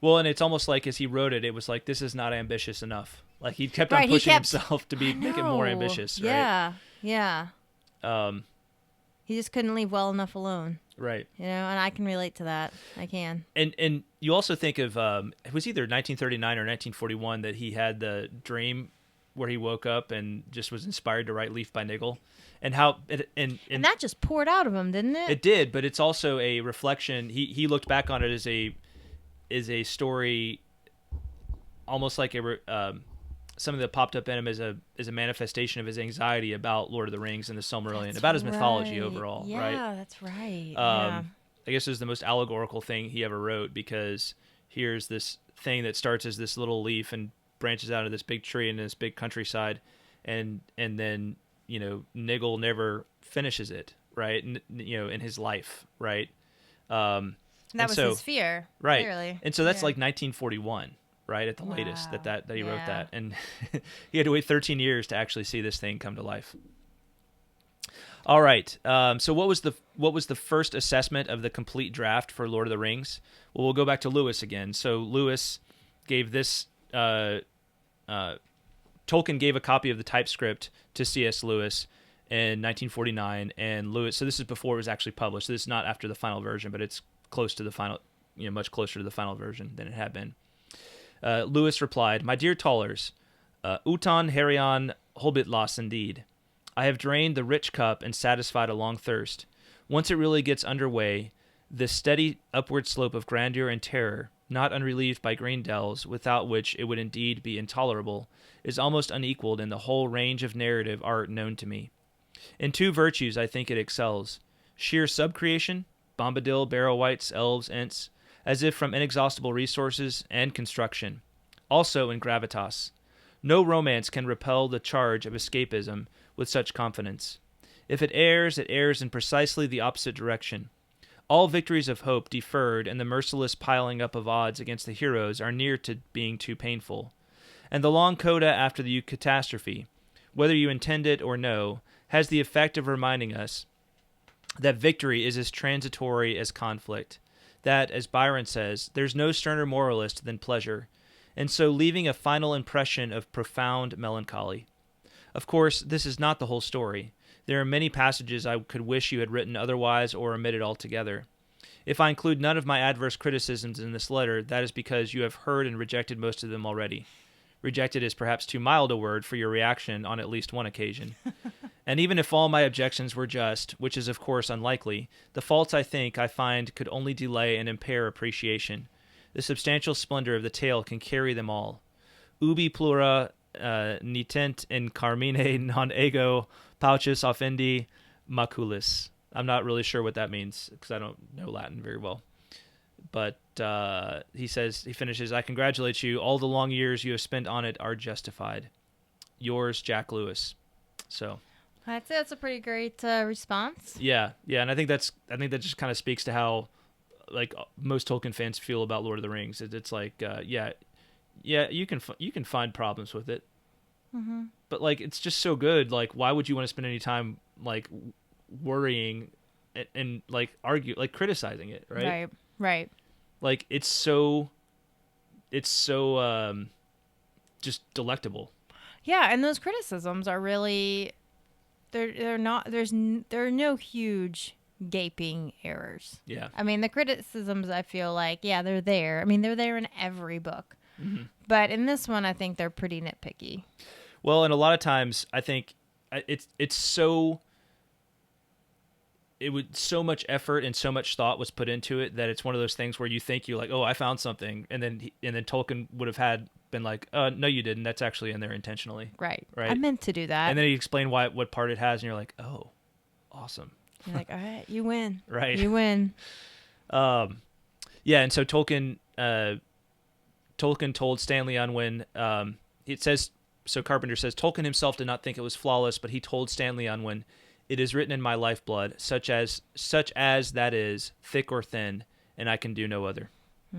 Well, and it's almost like as he wrote it, it was like, this is not ambitious enough. Like he kept on pushing himself to make it more ambitious. Right? Yeah. He just couldn't leave well enough alone. Right. And I can relate to that. I can. And you also think of it was either 1939 or 1941 that he had the dream where he woke up and just was inspired to write Leaf by Niggle, and how and that just poured out of him, didn't it? It did, but it's also a reflection. He looked back on it as a story, almost like something that popped up in him as a manifestation of his anxiety about Lord of the Rings and the Silmarillion, about his mythology overall. Yeah, right? Yeah, that's right. I guess it was the most allegorical thing he ever wrote, because here's this thing that starts as this little leaf and branches out of this big tree and this big countryside, and then Niggle never finishes it, right? In his life, right? That was his fear, right? Clearly. And so that's like 1941, right, at the latest that he wrote that, and he had to wait 13 years to actually see this thing come to life. All right. So what was the first assessment of the complete draft for Lord of the Rings? Well, we'll go back to Lewis again. So Lewis gave this. Tolkien gave a copy of the typescript to C.S. Lewis in 1949, and Lewis. So this is before it was actually published. So this is not after the final version, but it's close to the final, much closer to the final version than it had been. Lewis replied, "My dear Tollers, Utan Herion Hobbitlas indeed. I have drained the rich cup and satisfied a long thirst. Once it really gets underway, the steady upward slope of grandeur and terror, not unrelieved by green dells, without which it would indeed be intolerable, is almost unequaled in the whole range of narrative art known to me. In 2 virtues I think it excels: sheer subcreation, Bombadil, Barrow-wights, elves, ents, as if from inexhaustible resources, and construction. Also in gravitas. No romance can repel the charge of escapism with such confidence. If it errs in precisely the opposite direction. All victories of hope deferred and the merciless piling up of odds against the heroes are near to being too painful. And the long coda after the catastrophe, whether you intend it or no, has the effect of reminding us that victory is as transitory as conflict, that, as Byron says, there's no sterner moralist than pleasure, and so leaving a final impression of profound melancholy. Of course, this is not the whole story. There are many passages I could wish you had written otherwise or omitted altogether. If I include none of my adverse criticisms in this letter, that is because you have heard and rejected most of them already. Rejected is perhaps too mild a word for your reaction on at least one occasion. And even if all my objections were just, which is of course unlikely, the faults I find could only delay and impair appreciation. The substantial splendor of the tale can carry them all. Ubi plura nitent in carmine non ego paucis offendi maculis. I'm not really sure what that means because I don't know Latin very well. But he finishes, I congratulate you. All the long years you have spent on it are justified. Yours, Jack Lewis. So I'd say that's a pretty great response. Yeah, and I think that just kind of speaks to how like most Tolkien fans feel about Lord of the Rings. It's like, you can find problems with it, but like it's just so good. Like, why would you want to spend any time like worrying and like criticizing it, right? Right. Like it's so just delectable. Yeah, and those criticisms are really there are no huge gaping errors. Yeah. I mean, the criticisms, I feel like, yeah, they're there. I mean, they're there in every book. But in this one, I think they're pretty nitpicky. Well, and a lot of times I think so much effort and so much thought was put into it that it's one of those things where you think you're like, oh, I found something, and then Tolkien would have been like, no, you didn't. That's actually in there intentionally. Right. Right. I meant to do that. And then he explained what part it has, and you're like, oh, awesome. You're like, all right, you win. Right. You win. Yeah, and so Tolkien told Stanley Unwin, Carpenter says, Tolkien himself did not think it was flawless, but he told Stanley Unwin, it is written in my lifeblood, such as that is, thick or thin, and I can do no other.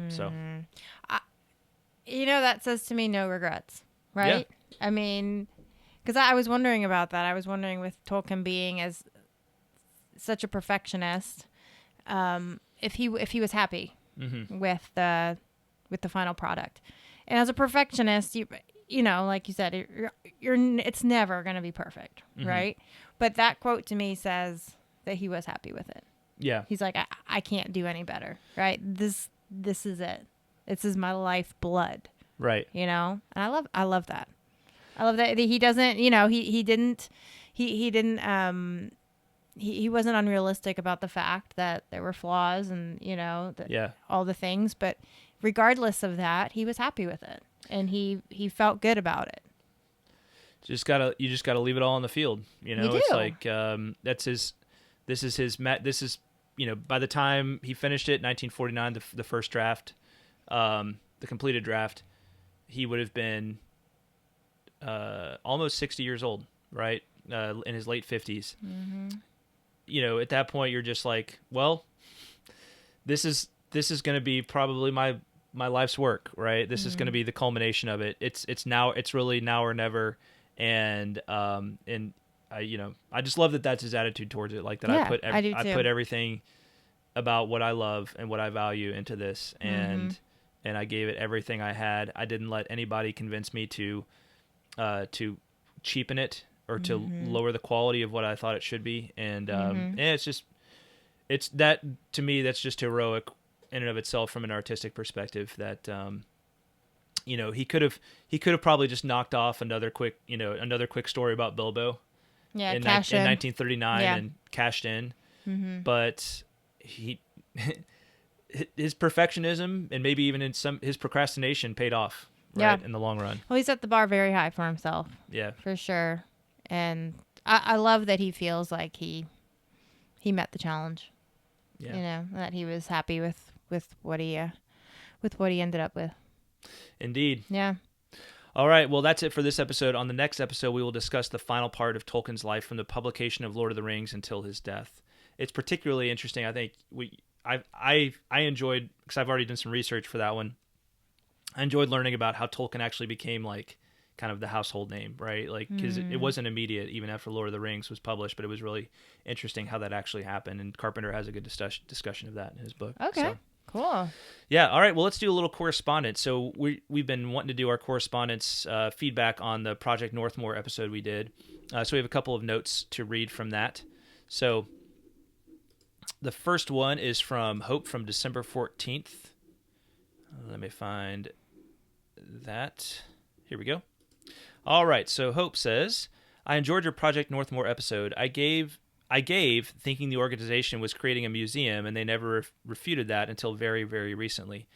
So, that says to me no regrets, right? Yeah. I mean, because I was wondering about that. I was wondering with Tolkien being as such a perfectionist, if he was happy with the final product, and as a perfectionist, you know, like you said, it's never going to be perfect, right? But that quote to me says that he was happy with it. Yeah. He's like, I can't do any better, right? This is it. This is my life blood. Right. You know? And I love that. I love that he doesn't, you know, he wasn't unrealistic about the fact that there were flaws and, you know, all the things, but regardless of that, he was happy with it and he felt good about it. You just gotta leave it all on the field. You know, it's like this is you know, by the time he finished it, 1949, the first draft, the completed draft, he would have been almost 60 years old, right? In his late 50s. You know, at that point, you're just like, well, this is going to be probably my life's work, right? This is going to be the culmination of it. It's really now or never. And I just love that that's his attitude towards it. Like that, yeah, I put everything about what I love and what I value into this, and I gave it everything I had. I didn't let anybody convince me to cheapen it or to lower the quality of what I thought it should be. And it's that, to me, that's just heroic in and of itself from an artistic perspective. That you know, he could have probably just knocked off another quick story about Bilbo. Yeah, in 1939 and cashed in. But his perfectionism and maybe even his procrastination paid off, right, in the long run. Well, he set the bar very high for himself. Yeah, for sure. And I love that he feels like he met the challenge. Yeah, you know, that he was happy with what he ended up with. Indeed. Yeah. All right, well, that's it for this episode. On the next episode, we will discuss the final part of Tolkien's life from the publication of Lord of the Rings until his death. It's particularly interesting. I think I enjoyed, because I've already done some research for that one. I enjoyed learning about how Tolkien actually became like kind of the household name, right? Like, because it wasn't immediate even after Lord of the Rings was published, but it was really interesting how that actually happened. And Carpenter has a good discussion of that in his book. Okay. So. Cool. Yeah. All right. Well, let's do a little correspondence. So we've been wanting to do our correspondence feedback on the Project Northmore episode we did. So we have a couple of notes to read from that. So the first one is from Hope from December 14th. Let me find that. Here we go. All right. So Hope says, I enjoyed your Project Northmore episode. I gave thinking the organization was creating a museum, and they never refuted that until very, very recently.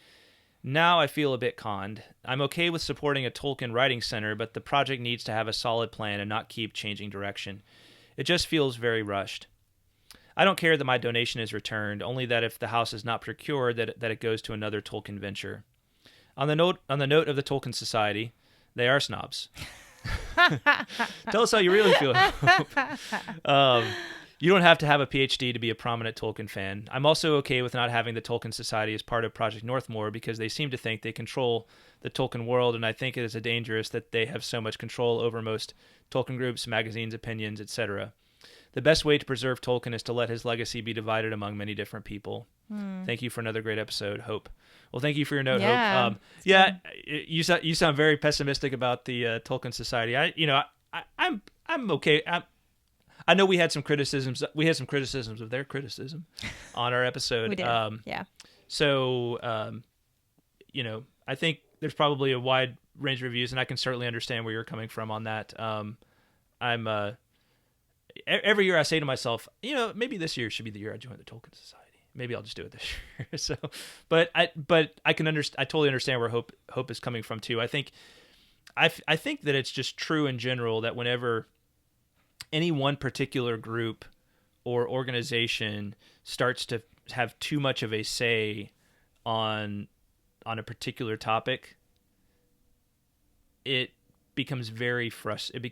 Now I feel a bit conned. I'm okay with supporting a Tolkien writing center, but the project needs to have a solid plan and not keep changing direction. It just feels very rushed. I don't care that my donation is returned, only that if the house is not procured, that it goes to another Tolkien venture. On the note of the Tolkien Society, they are snobs. Tell us how you really feel. You don't have to have a PhD to be a prominent Tolkien fan. I'm also okay with not having the Tolkien Society as part of Project Northmore because they seem to think they control the Tolkien world, and I think it is dangerous that they have so much control over most Tolkien groups, magazines, opinions, etc. The best way to preserve Tolkien is to let his legacy be divided among many different people. Thank you for another great episode, Hope. Well, thank you for your note, Hope. You sound very pessimistic about the Tolkien Society. I'm okay. I know we had some criticisms. We had some criticisms of their criticism on our episode. We did. So, I think there's probably a wide range of reviews, and I can certainly understand where you're coming from on that. Every year I say to myself, maybe this year should be the year I join the Tolkien Society. Maybe I'll just do it this year. So, but I can understand. I totally understand where Hope is coming from too. I think that it's just true in general that whenever any one particular group or organization starts to have too much of a say on a particular topic, it becomes very frustrating.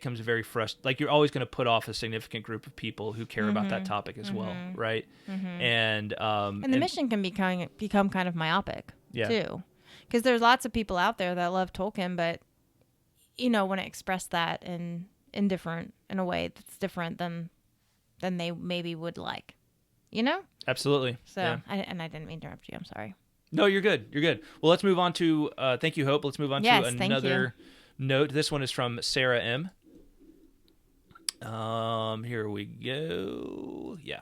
Like you're always going to put off a significant group of people who care about that topic as well, right? And the mission can become kind of myopic too, because there's lots of people out there that love Tolkien, but want to express that in a way that's different than they maybe would like, Absolutely. So yeah. I didn't mean to interrupt you. I'm sorry. No, you're good. Well, let's move on to thank you, Hope. Let's move on to another note. This one is from Sarah M. Here we go. Yeah.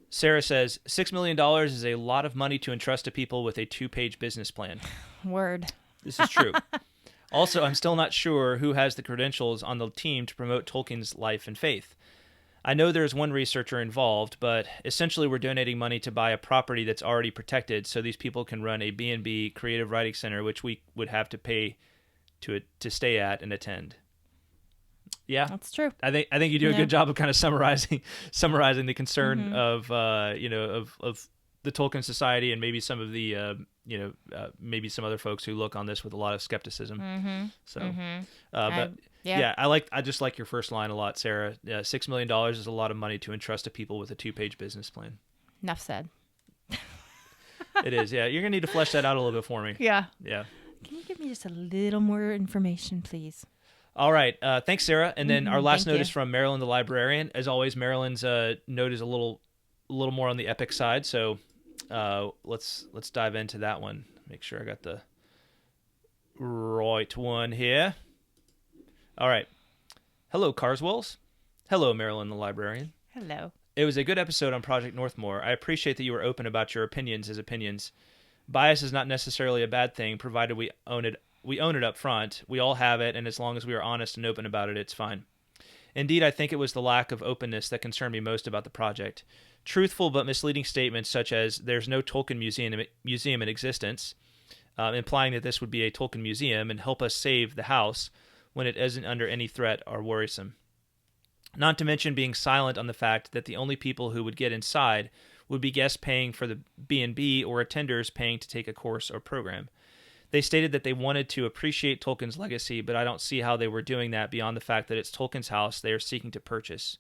Sarah says, $6 million is a lot of money to entrust to people with a 2-page business plan. Word. This is true. Also, I'm still not sure who has the credentials on the team to promote Tolkien's life and faith. I know there's one researcher involved, but essentially we're donating money to buy a property that's already protected so these people can run a B&B creative writing center, which we would have to pay to stay at and attend. Yeah, that's true. I think you do a good job of kind of summarizing the concern of the Tolkien Society and maybe some of the maybe some other folks who look on this with a lot of skepticism. I just like your first line a lot, Sarah. $6 million is a lot of money to entrust to people with a 2-page business plan. Enough said. It is. Yeah, you're gonna need to flesh that out a little bit for me. Yeah. Can you give me just a little more information, please? All right. Thanks, Sarah. And then our last note is from Marilyn the Librarian. As always, Marilyn's note is a little more on the epic side. So let's dive into that one. Make sure I got the right one here. All right. Hello, Carswells. Hello, Marilyn the Librarian. Hello. It was a good episode on Project Northmore. I appreciate that you were open about your opinions as opinions. Bias is not necessarily a bad thing, provided we own it up front. We all have it, and as long as we are honest and open about it, it's fine. Indeed, I think it was the lack of openness that concerned me most about the project. Truthful but misleading statements such as there's no Tolkien museum in existence, implying that this would be a Tolkien museum and help us save the house when it isn't under any threat, are worrisome. Not to mention being silent on the fact that the only people who would get inside would be guests paying for the B&B or attenders paying to take a course or program. They stated that they wanted to appreciate Tolkien's legacy, but I don't see how they were doing that beyond the fact that it's Tolkien's house they are seeking to purchase.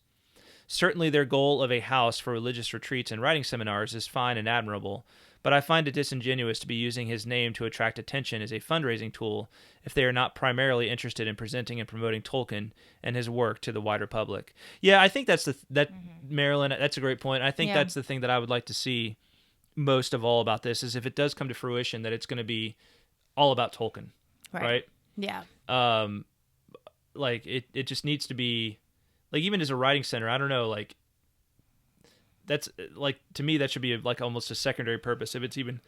Certainly their goal of a house for religious retreats and writing seminars is fine and admirable, but I find it disingenuous to be using his name to attract attention as a fundraising tool if they are not primarily interested in presenting and promoting Tolkien and his work to the wider public. Yeah, I think Marilyn, that's a great point. I think that's the thing that I would like to see most of all about this is if it does come to fruition that it's going to be all about Tolkien, right? Yeah. Like it just needs to be, like, even as a writing center, I don't know, like, that's, like, to me, that should be, like, almost a secondary purpose if it's even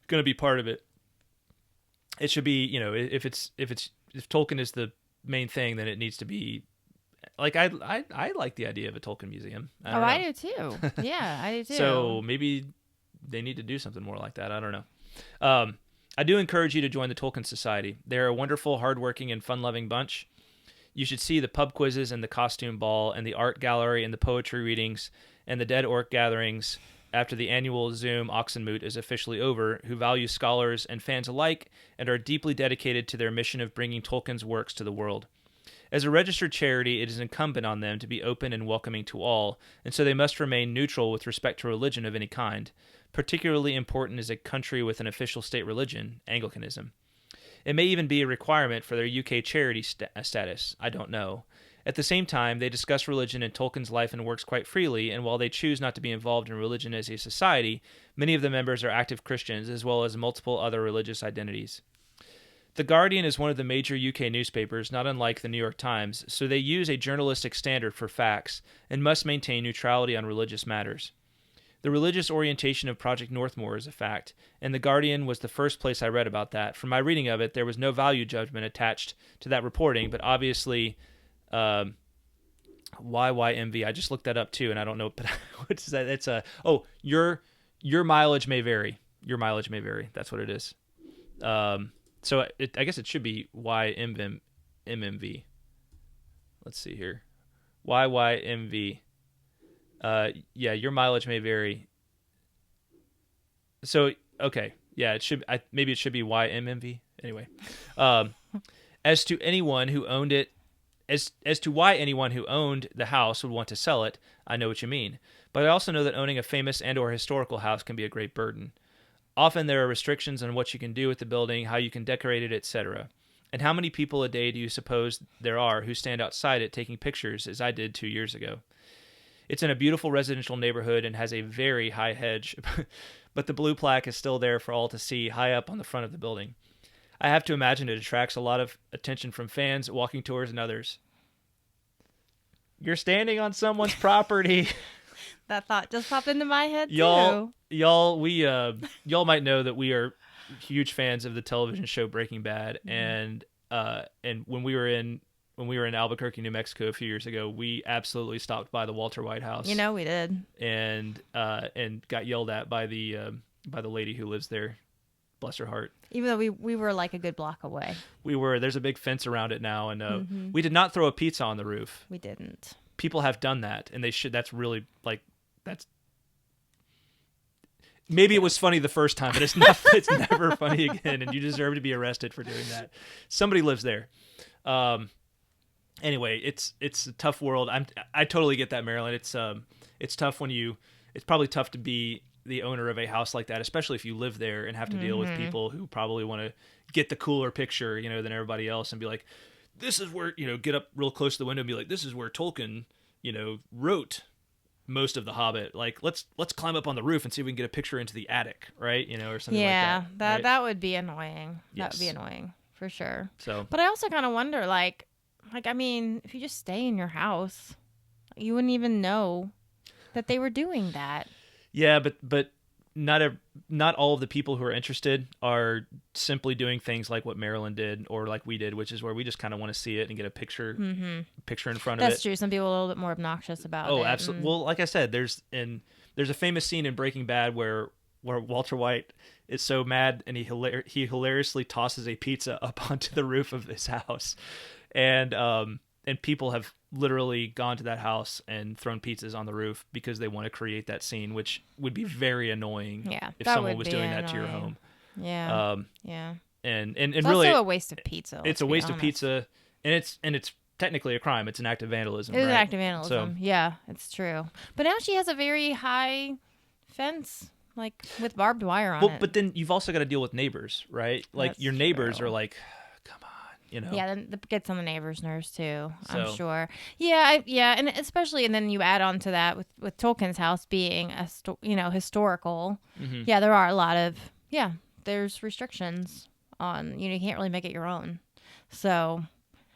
going to be part of it. It should be, if Tolkien is the main thing, then it needs to be like I like the idea of a Tolkien museum. I do too. Yeah, I do too. So maybe they need to do something more like that. I don't know. I do encourage you to join the Tolkien Society. They're a wonderful, hardworking, and fun-loving bunch. You should see the pub quizzes and the costume ball and the art gallery and the poetry readings and the Dead Orc gatherings after the annual Zoom Oxenmoot is officially over, who value scholars and fans alike and are deeply dedicated to their mission of bringing Tolkien's works to the world. As a registered charity, it is incumbent on them to be open and welcoming to all, and so they must remain neutral with respect to religion of any kind. Particularly important is a country with an official state religion, Anglicanism. It may even be a requirement for their UK charity status. I don't know. At the same time, they discuss religion and Tolkien's life and works quite freely, and while they choose not to be involved in religion as a society, many of the members are active Christians, as well as multiple other religious identities. The Guardian is one of the major UK newspapers, not unlike the New York Times, so they use a journalistic standard for facts and must maintain neutrality on religious matters. The religious orientation of Project Northmoor is a fact, and The Guardian was the first place I read about that. From my reading of it, there was no value judgment attached to that reporting, but obviously, YYMV, I just looked that up too, and I don't know, but what's that? It's your mileage may vary. Your mileage may vary. That's what it is. So I guess it should be YMMV. Let's see here. YYMV. Yeah, your mileage may vary. So, okay. Yeah, it should, maybe it should be YMMV. Anyway. As to anyone who owned it, as to why anyone who owned the house would want to sell it, I know what you mean. But I also know that owning a famous and or historical house can be a great burden. Often there are restrictions on what you can do with the building, how you can decorate it, etc. And how many people a day do you suppose there are who stand outside it taking pictures, as I did 2 years ago? It's in a beautiful residential neighborhood and has a very high hedge, but the blue plaque is still there for all to see high up on the front of the building. I have to imagine it attracts a lot of attention from fans, walking tours, and others. You're standing on someone's property. That thought just popped into my head y'all might know that we are Mm-hmm. huge fans of the television show Breaking Bad, and when we were in Albuquerque, New Mexico a few years ago, we absolutely stopped by the Walter White house. You know we did. And got yelled at by the lady who lives there. Bless her heart. Even though we were like a good block away. There's a big fence around it now, and we did not throw a pizza on the roof. We didn't. People have done that, and they should. That's really maybe it was funny the first time, but it's never funny again, and you deserve to be arrested for doing that. Somebody lives there. Anyway, it's a tough world. I totally get that, Marilyn. It's tough it's probably tough to be the owner of a house like that, especially if you live there and have to deal with people who probably want to get the cooler picture, than everybody else, and be like, this is where, get up real close to the window and be like, this is where Tolkien, wrote most of the Hobbit. Like, let's climb up on the roof and see if we can get a picture into the attic, right? Or something like that. Yeah, right? that would be annoying. Yes. That would be annoying for sure. So, but I also kind of wonder, I mean, if you just stay in your house, you wouldn't even know that they were doing that. Yeah, but not all of the people who are interested are simply doing things like what Marilyn did or like we did, which is where we just kind of want to see it and get a picture in front of it. That's true. Some people are a little bit more obnoxious about it. Oh, absolutely. Well, like I said, there's a famous scene in Breaking Bad where Walter White is so mad and he hilariously tosses a pizza up onto the roof of his house, and people have literally gone to that house and thrown pizzas on the roof because they want to create that scene, which would be very annoying if someone was doing that to your home. Yeah. Yeah. And it's really also a waste of pizza. It's a waste of pizza, and it's technically a crime. It's an act of vandalism. It is right? an act of vandalism. So, yeah, it's true. But now she has a very high fence, like with barbed wire on it. But then you've also got to deal with neighbors, right? Like That's your neighbors true. are like, come on. Yeah, then it gets on the neighbors' nerves too. So. I'm sure. Yeah, and especially, and then you add on to that with Tolkien's house being historical. Mm-hmm. Yeah, there are a lot of there's restrictions on you can't really make it your own. So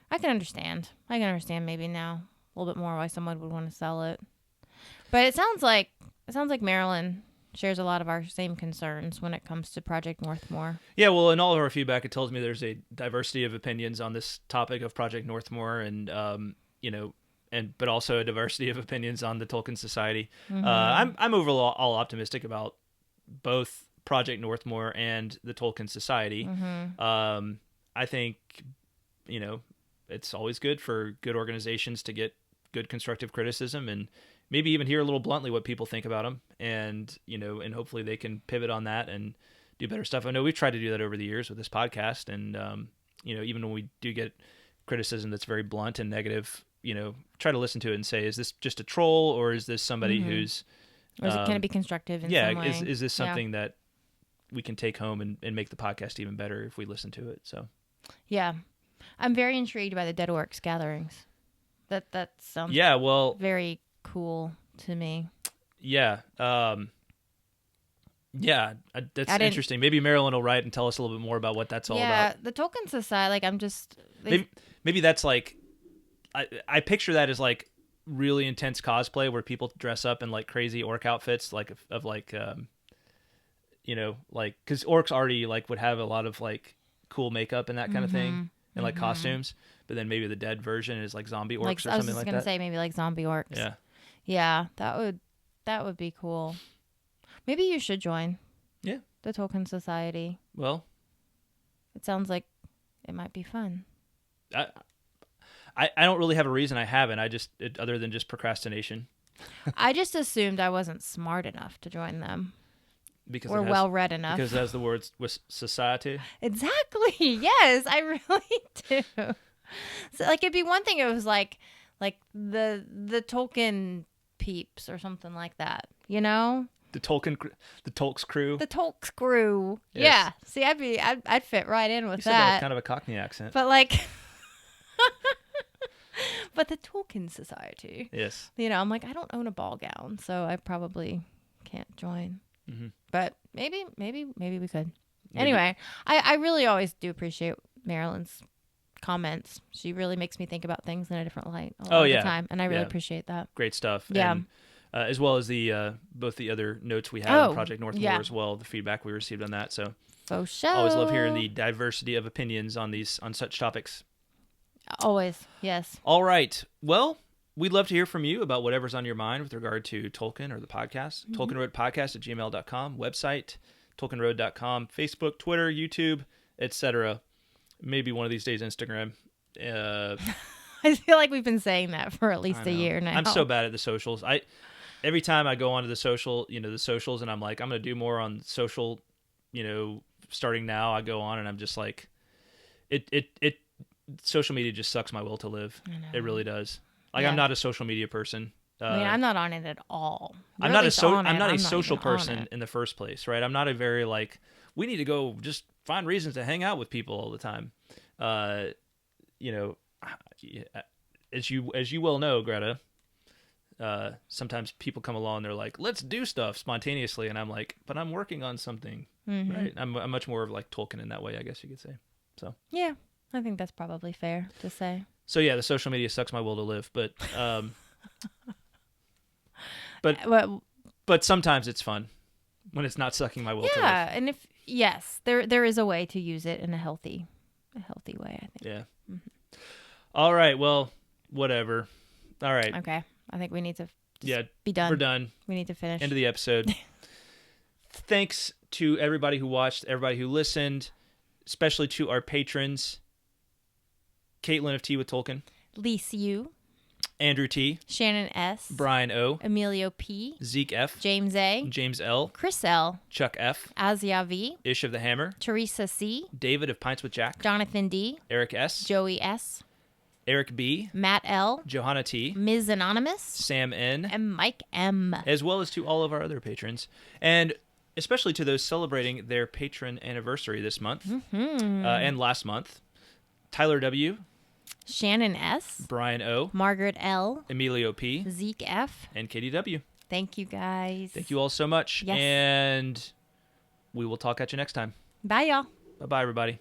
I can understand. Maybe now a little bit more why someone would want to sell it. But it sounds like Marilyn shares a lot of our same concerns when it comes to Project Northmoor. Yeah, well, in all of our feedback, it tells me there's a diversity of opinions on this topic of Project Northmoor, and but also a diversity of opinions on the Tolkien Society. I'm overall optimistic about both Project Northmore and the Tolkien Society. I think, it's always good for good organizations to get good constructive criticism and maybe even hear a little bluntly what people think about them, and and hopefully they can pivot on that and do better stuff. I know we've tried to do that over the years with this podcast, and even when we do get criticism that's very blunt and negative, try to listen to it and say, is this just a troll, or is this somebody who's or can it be constructive in some way? Is this something that we can take home and make the podcast even better if we listen to it? So I'm very intrigued by the Dead Orcs gatherings. That sounds very cool to me. That's interesting. Maybe Marilyn will write and tell us a little bit more about what that's all about. Yeah, the Tolkien Society, maybe that's like, I picture that as like really intense cosplay where people dress up in like crazy orc outfits, like of like because orcs already like would have a lot of like cool makeup and that kind of thing, and like costumes, but then maybe the dead version is like zombie orcs or something like that. I was gonna say maybe like zombie orcs. Yeah, that would be cool. Maybe you should join. Yeah, the Tolkien Society. Well, it sounds like it might be fun. I don't really have a reason I haven't. Other than just procrastination. I just assumed I wasn't smart enough to join them. Or well read enough. Because it has the words with society. Exactly. Yes, I really do. So like it'd be one thing if it was like the Tolkien peeps or something like that, The Tolk's crew. The Tolk's crew. Yes. Yeah. See, I'd fit right in with that. That was kind of a Cockney accent. But like but the Tolkien Society. Yes. I'm like, I don't own a ball gown, so I probably can't join. But maybe we could. Anyway, I really always do appreciate Marilyn's comments. She really makes me think about things in a different light all the time, and I really appreciate that. Great stuff. Yeah. And, as well as the both the other notes we have on Project Northmore as well, the feedback we received on that. So always love hearing the diversity of opinions on such topics. Always, yes. All right. Well, we'd love to hear from you about whatever's on your mind with regard to Tolkien or the podcast. Tolkien Road Podcast at gmail.com, website, tolkienroad.com, Facebook, Twitter, YouTube, etc. Maybe one of these days Instagram. I feel like we've been saying that for at least a year now. I'm so bad at the socials. Every time I go onto the socials, and I'm like, I'm going to do more on social, starting now. I go on and I'm just like, social media just sucks my will to live. It really does. Like, I'm not a social media person. I'm not on it at all. I'm not a social person in the first place, right? I'm not a very like, we need to go just find reasons to hang out with people all the time. As you well know, Greta, sometimes people come along and they're like, let's do stuff spontaneously, and I'm like, but I'm working on something, right? I'm much more of like Tolkien in that way, I guess you could say. So yeah, I think that's probably fair to say. So yeah, the social media sucks my will to live, but but sometimes it's fun when it's not sucking my will to live. Yeah, and there is a way to use it in a healthy way, I think. Yeah. All right, well, whatever. All right. Okay. I think we need to be done. We're done. We need to finish. End of the episode. Thanks to everybody who watched, everybody who listened, especially to our patrons, Caitlin of Tea with Tolkien, Lise U, Andrew T, Shannon S, Brian O, Emilio P, Zeke F, James A, James L, Chris L, Chuck F, Azia V, Ish of the Hammer, Teresa C, David of Pints with Jack, Jonathan D, Eric S, Joey S, Eric B, Matt L, Johanna T, Ms. Anonymous, Sam N, and Mike M, as well as to all of our other patrons, and especially to those celebrating their patron anniversary this month and last month: Tyler W, Shannon S, Brian O, Margaret L, Emilio P, Zeke F, and Katie W. Thank you, guys. Thank you all so much. Yes. And we will talk at you next time. Bye, y'all. Bye-bye, everybody.